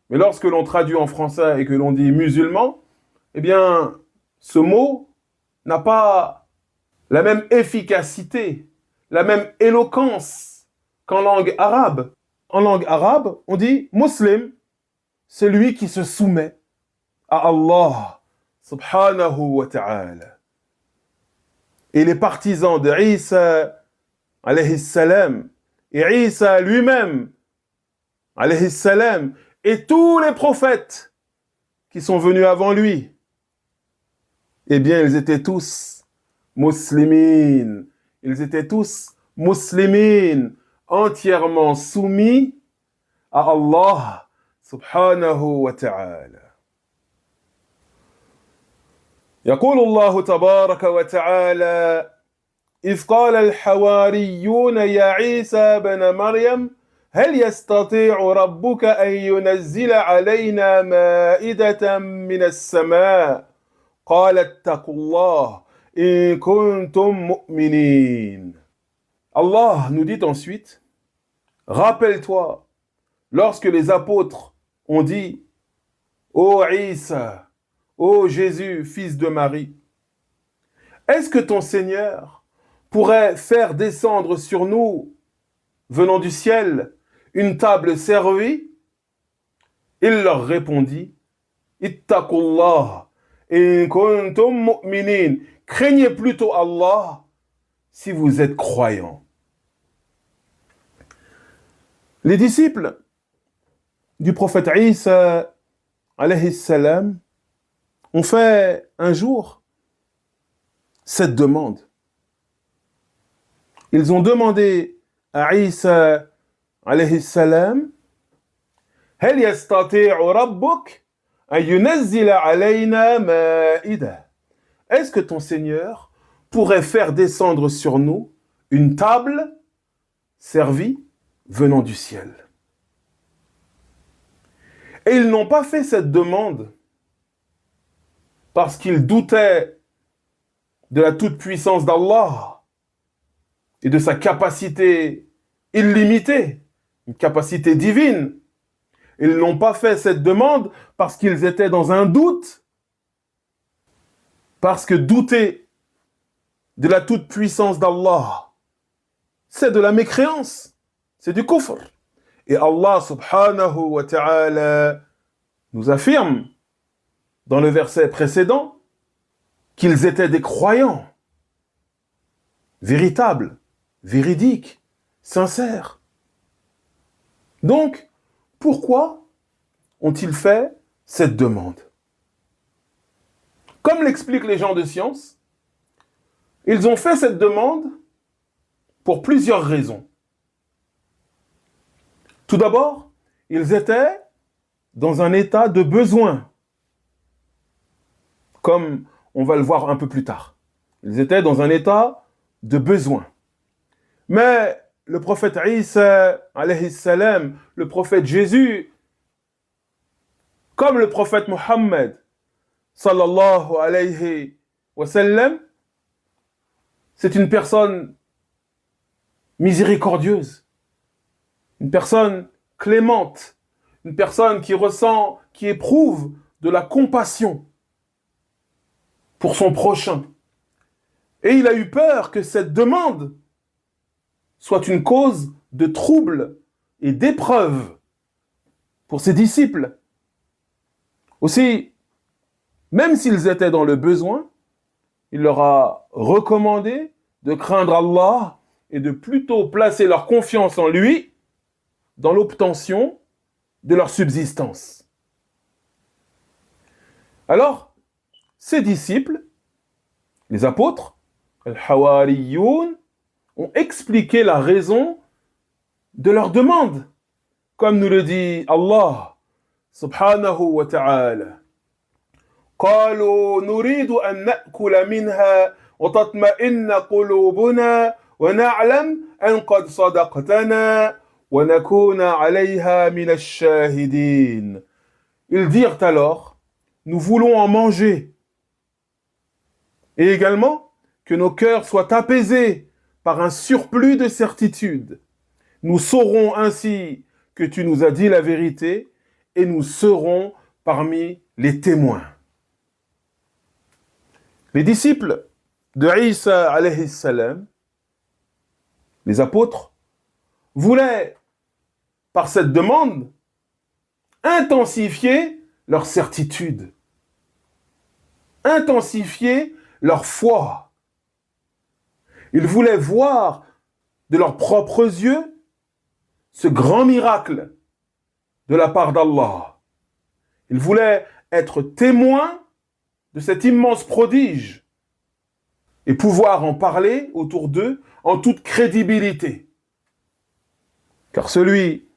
Mais lorsque l'on traduit en français et que l'on dit musulman, eh bien, ce mot n'a pas la même efficacité, la même éloquence qu'en langue arabe. En langue arabe, on dit muslim, celui qui se soumet à Allah subhanahu wa ta'ala. Et les partisans de Isa alayhi salam, et Isa lui-même alayhi salam, et tous les prophètes qui sont venus avant lui, eh bien, ils étaient tous muslimines. Ils étaient tous muslimines, entièrement soumis à Allah subhanahu wa ta'ala. يقول الله تبارك وتعالى إذ قال الحواريون يا عيسى بن مريم هل يستطيع ربك أن ينزل علينا مائدة من السماء قال اتقوا الله إن كنتم مؤمنين. Allah nous dit ensuite, rappelle-toi lorsque les apôtres ont dit ô Isa, ô Jésus, fils de Marie, est-ce que ton Seigneur pourrait faire descendre sur nous, venant du ciel, une table servie? Il leur répondit, ittaqullah in kuntum mu'minin. Craignez plutôt Allah si vous êtes croyants. Les disciples du prophète Isa alayhi salam ont fait un jour cette demande. Ils ont demandé à Isa alayhi salam هل يستطيع ربك أن ينزل علينا مائدة. Est-ce que ton Seigneur pourrait faire descendre sur nous une table servie venant du ciel? Et ils n'ont pas fait cette demande parce qu'ils doutaient de la toute-puissance d'Allah et de sa capacité illimitée, une capacité divine. Ils n'ont pas fait cette demande parce qu'ils étaient dans un doute, parce que douter de la toute-puissance d'Allah, c'est de la mécréance, c'est du kufr. Et Allah subhanahu wa ta'ala nous affirme dans le verset précédent qu'ils étaient des croyants véritables, véridiques, sincères. Donc, pourquoi ont-ils fait cette demande? Comme l'expliquent les gens de science, ils ont fait cette demande pour plusieurs raisons. Tout d'abord, ils étaient dans un état de besoin, comme on va le voir un peu plus tard. Ils étaient dans un état de besoin. Mais le prophète Isa, alayhi salam, le prophète Jésus, comme le prophète Mohammed, sallallahu alayhi wa sallam, c'est une personne miséricordieuse, une personne clémente, une personne qui ressent, qui éprouve de la compassion pour son prochain. Et il a eu peur que cette demande soit une cause de trouble et d'épreuve pour ses disciples. Aussi, même s'ils étaient dans le besoin, il leur a recommandé de craindre Allah et de plutôt placer leur confiance en lui dans l'obtention de leur subsistance. Alors, ces disciples, les apôtres, al-Hawariyoun, ont expliqué la raison de leur demande, comme nous le dit Allah subhanahu wa ta'ala. قالوا نريد أن نأكل منها وتطمئن قلوبنا ونعلم أن قد صدقتنا ونكون عليها من الشاهدين. Ils dirent alors, nous voulons en manger, et également que nos cœurs soient apaisés par un surplus de certitude. Nous saurons ainsi que tu nous as dit la vérité et nous serons parmi les témoins. Les disciples de Isa alayhi salam, les apôtres, voulaient, par cette demande, intensifier leur certitude, intensifier leur foi. Ils voulaient voir de leurs propres yeux ce grand miracle de la part d'Allah. Ils voulaient être témoins de cet immense prodige et pouvoir en parler autour d'eux en toute crédibilité. Car celui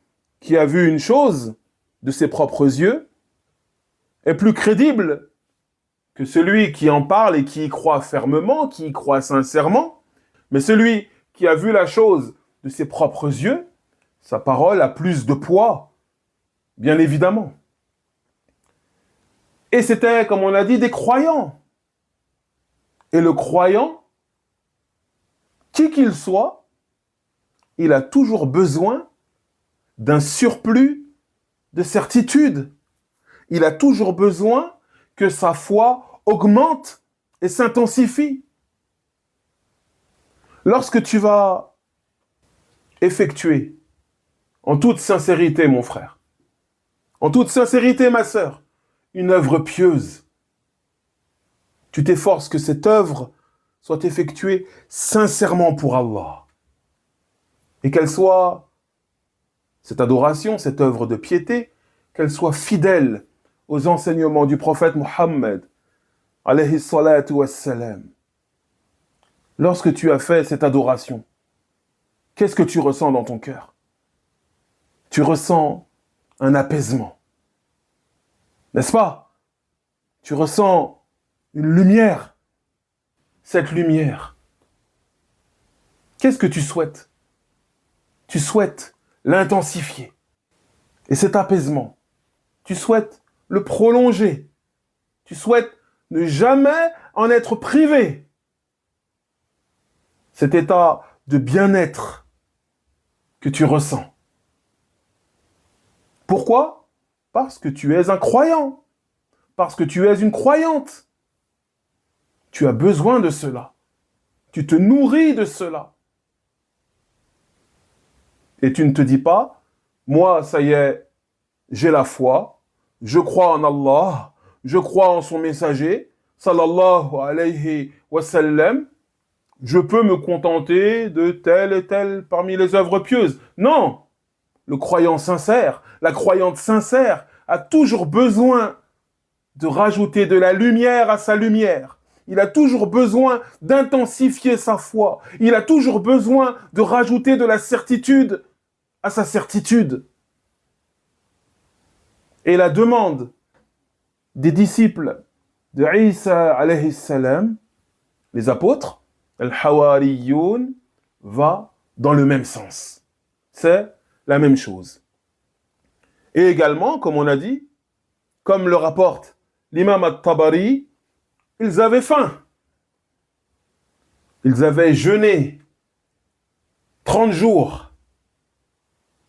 qui a vu une chose de ses propres yeux est plus crédible que celui qui en parle et qui y croit fermement, qui y croit sincèrement. Mais celui qui a vu la chose de ses propres yeux, sa parole a plus de poids, bien évidemment. Et c'était, comme on a dit, des croyants. Et le croyant, qui qu'il soit, il a toujours besoin d'un surplus de certitude. Il a toujours besoin que sa foi augmente et s'intensifie. Lorsque tu vas effectuer, en toute sincérité, mon frère, en toute sincérité, ma sœur, une œuvre pieuse, tu t'efforces que cette œuvre soit effectuée sincèrement pour Allah. Et qu'elle soit, cette adoration, cette œuvre de piété, qu'elle soit fidèle aux enseignements du prophète Mohammed, alayhi salatu wassalam. Lorsque tu as fait cette adoration, qu'est-ce que tu ressens dans ton cœur? Tu ressens un apaisement. N'est-ce pas? Tu ressens une lumière. Cette lumière, qu'est-ce que tu souhaites? Tu souhaites l'intensifier. Et cet apaisement, tu souhaites le prolonger. Tu souhaites ne jamais en être privé. Cet état de bien-être que tu ressens. Pourquoi? Parce que tu es un croyant. Parce que tu es une croyante. Tu as besoin de cela. Tu te nourris de cela. Et tu ne te dis pas, moi, ça y est, j'ai la foi, je crois en Allah, je crois en son messager, sallallahu alayhi wa sallam, je peux me contenter de telle et telle parmi les œuvres pieuses. Non! Le croyant sincère, la croyante sincère a toujours besoin de rajouter de la lumière à sa lumière. Il a toujours besoin d'intensifier sa foi. Il a toujours besoin de rajouter de la certitude à sa certitude. Et la demande des disciples de Isa alayhi salam, les apôtres, al-Hawariyoun, va dans le même sens. C'est la même chose. Et également, comme on a dit, comme le rapporte l'imam al-Tabari, ils avaient faim. Ils avaient jeûné 30 jours,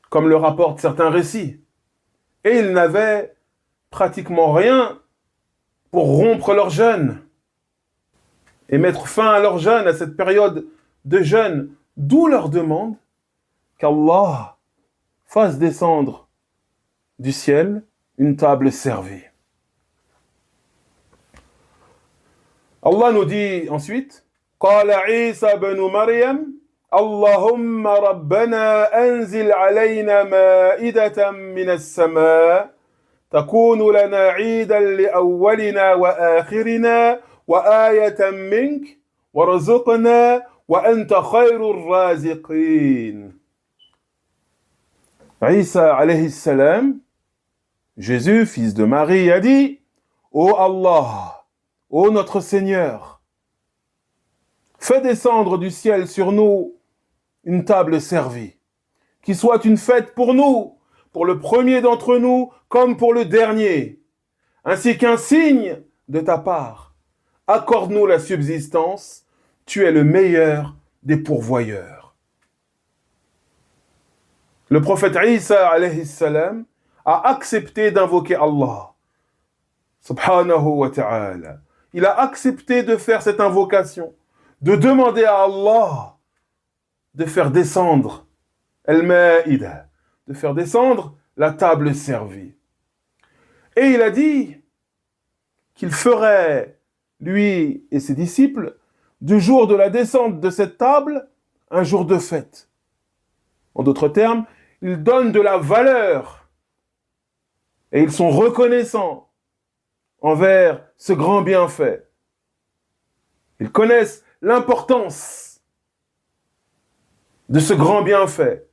comme le rapportent certains récits. Et ils n'avaient pratiquement rien pour rompre leur jeûne et mettre fin à leur jeûne, à cette période de jeûne, d'où leur demande qu'Allah fasse descendre du ciel une table servie. Allah nous dit ensuite, قال عيسى بن مريم اللهم ربنا أنزل علينا مائدة من السماء تكون لنا عيدا لأولنا وآخرنا وآية منك وارزقنا وأنت خير الرازقين. Isa alayhi salam, Jésus, fils de Marie, a dit, ô Allah, ô notre Seigneur, fais descendre du ciel sur nous une table servie, qui soit une fête pour nous, pour le premier d'entre nous comme pour le dernier, ainsi qu'un signe de ta part. Accorde-nous la subsistance, tu es le meilleur des pourvoyeurs. Le prophète Isa alayhi salam a accepté d'invoquer Allah, subhanahu wa ta'ala. Il a accepté de faire cette invocation, de demander à Allah de faire descendre al-Ma'ida, de faire descendre la table servie. Et il a dit qu'il ferait, lui et ses disciples, du jour de la descente de cette table, un jour de fête. En d'autres termes, ils donnent de la valeur et ils sont reconnaissants envers ce grand bienfait. Ils connaissent l'importance de ce grand bienfait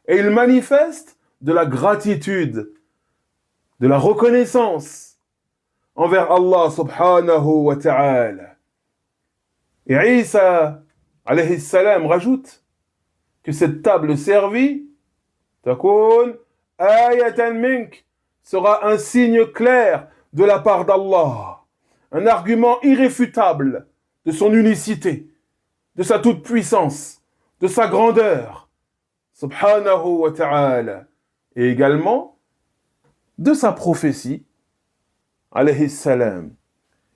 et ils manifestent de la gratitude, de la reconnaissance envers Allah subhanahu wa ta'ala. Et Isa alayhi salam rajoute que cette table servie takoun ayatan mink sera un signe clair de la part d'Allah, un argument irréfutable de son unicité, de sa toute-puissance, de sa grandeur, subhanahu wa ta'ala, et également de sa prophétie, alayhi salam.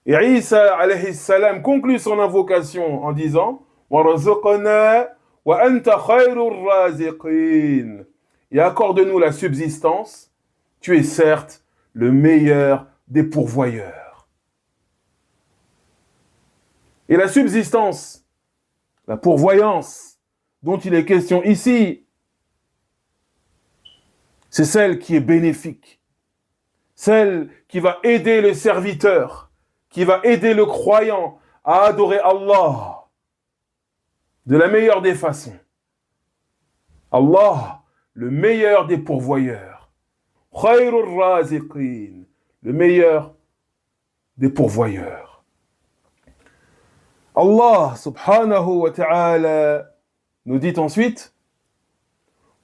Et Isa alayhi salam conclut son invocation en disant وَرَزُقْنَا وَأَنْتَ خَيْرُ الرَّازِقِينَ. Et accorde-nous la subsistance, tu es certes le meilleur des pourvoyeurs. Et la subsistance, la pourvoyance dont il est question ici, c'est celle qui est bénéfique, celle qui va aider le serviteur, qui va aider le croyant à adorer Allah de la meilleure des façons. Allah, le meilleur des pourvoyeurs. Khayrur raziqin, le meilleur des pourvoyeurs. Allah subhanahu wa ta'ala nous dit ensuite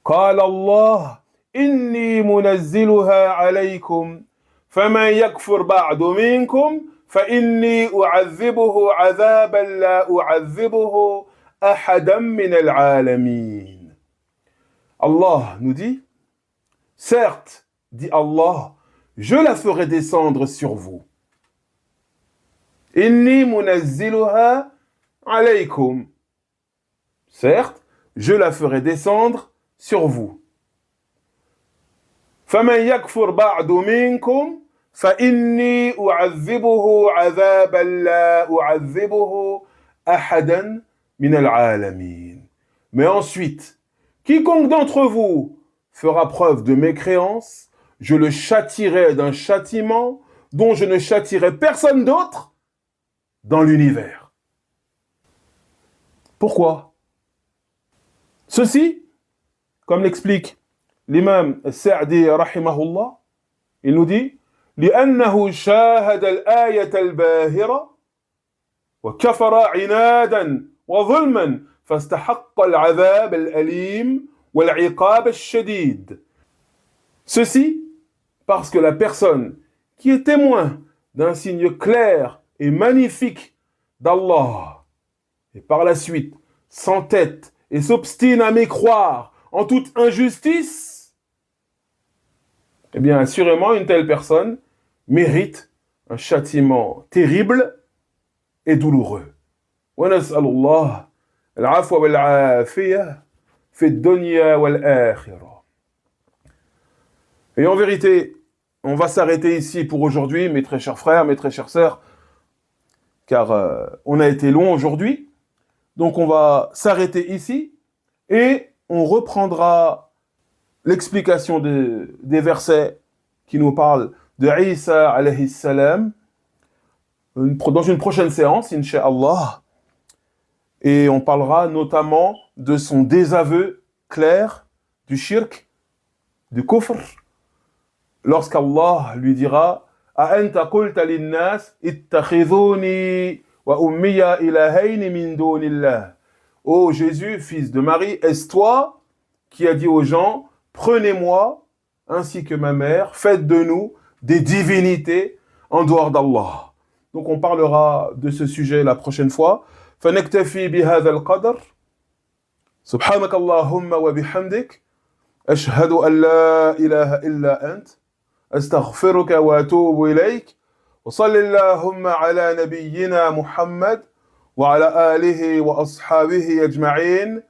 قال الله إني منزلها عليكم فمن يكفر بعد منكم فإني أعذبه عذابا لا أعذبه أحدا من العالمين. Allah nous dit, certes, dit Allah, je la ferai descendre sur vous. Inni munazziluha alaykum. Certes, je la ferai descendre sur vous. فَمَنْ يَكْفُرْ بَعْدُ مِنْكُمْ فَإِنِّي أُعَذِّبُهُ عَذَابًا لَا أُعَذِّبُهُ أَحَدًا مِنَ الْعَالَمِينَ. Mais ensuite, quiconque d'entre vous fera preuve de mécréance, je le châtierai d'un châtiment dont je ne châtierai personne d'autre dans l'univers. Pourquoi? Ceci, comme l'explique l'imam Sa'di rahimahullah, il nous dit لأنه شاهد الآية الباهرة وكفر عنادا وظلما فاستحق العذاب الأليم والعقاب الشديد. Ceci parce que la personne qui est témoin d'un signe clair et magnifique d'Allah et par la suite s'entête et s'obstine à mécroire en toute injustice, eh bien assurément une telle personne mérite un châtiment terrible et douloureux. ونسأل الله العفو والعافية في الدنيا والآخرة. Et en vérité, on va s'arrêter ici pour aujourd'hui, mes très chers frères, mes très chères sœurs, car on a été long aujourd'hui. Donc on va s'arrêter ici et on reprendra l'explication des versets qui nous parlent de Isa alayhi salam dans une prochaine séance, incha'Allah. Et on parlera notamment de son désaveu clair du shirk, du kufr, lorsqu'Allah lui dira أَأَنْتَ قُلْتَ لِلنَّاسِ اتَّخِذُونِي وَأُمِّيَ إِلَهَيْنِ مِنْ دُونِ اللَّهِ. Ô Jésus, fils de Marie, est-ce toi qui as dit aux gens, prenez-moi, ainsi que ma mère, faites de nous des divinités en dehors d'Allah. Donc on parlera de ce sujet la prochaine fois. فنكتفي بهذا القدر سبحانك اللهم وبحمدك أشهد أن لا إله إلا أنت أستغفرك وأتوب إليك وصل اللهم على نبينا محمد وعلى آله وأصحابه أجمعين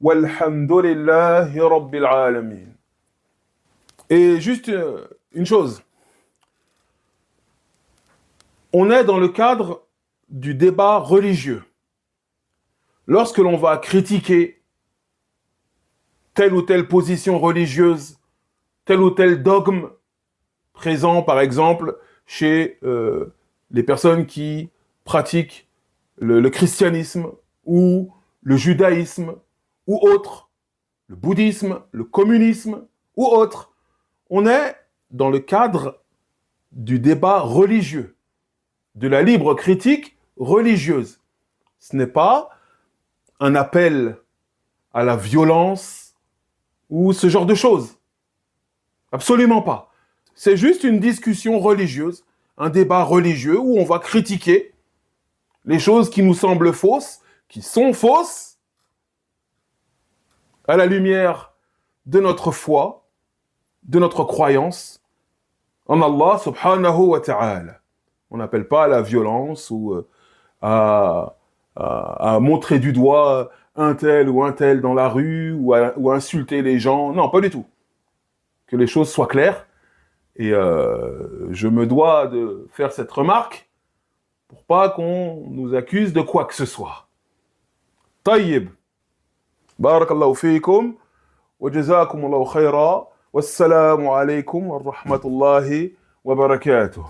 والحمد لله رب العالمين. Et juste une chose, on est dans le cadre du débat religieux. Lorsque l'on va critiquer telle ou telle position religieuse, tel ou tel dogme présent, par exemple, chez les personnes qui pratiquent le christianisme ou le judaïsme ou autre, le bouddhisme, le communisme ou autre, on est dans le cadre du débat religieux, de la libre critique religieuse. Ce n'est pas un appel à la violence ou ce genre de choses. Absolument pas. C'est juste une discussion religieuse, un débat religieux où on va critiquer les choses qui nous semblent fausses, qui sont fausses, à la lumière de notre foi, de notre croyance en Allah subhanahu wa ta'ala. On n'appelle pas à la violence ou à montrer du doigt un tel ou un tel dans la rue ou à insulter les gens. Non, pas du tout. Que les choses soient claires. Et je me dois de faire cette remarque pour pas qu'on nous accuse de quoi que ce soit. Tayyib. Barakallahu fiikum. Wa jazakumullahu khayra. Wassalamu alaykum wa rahmatullahi wa barakatuh.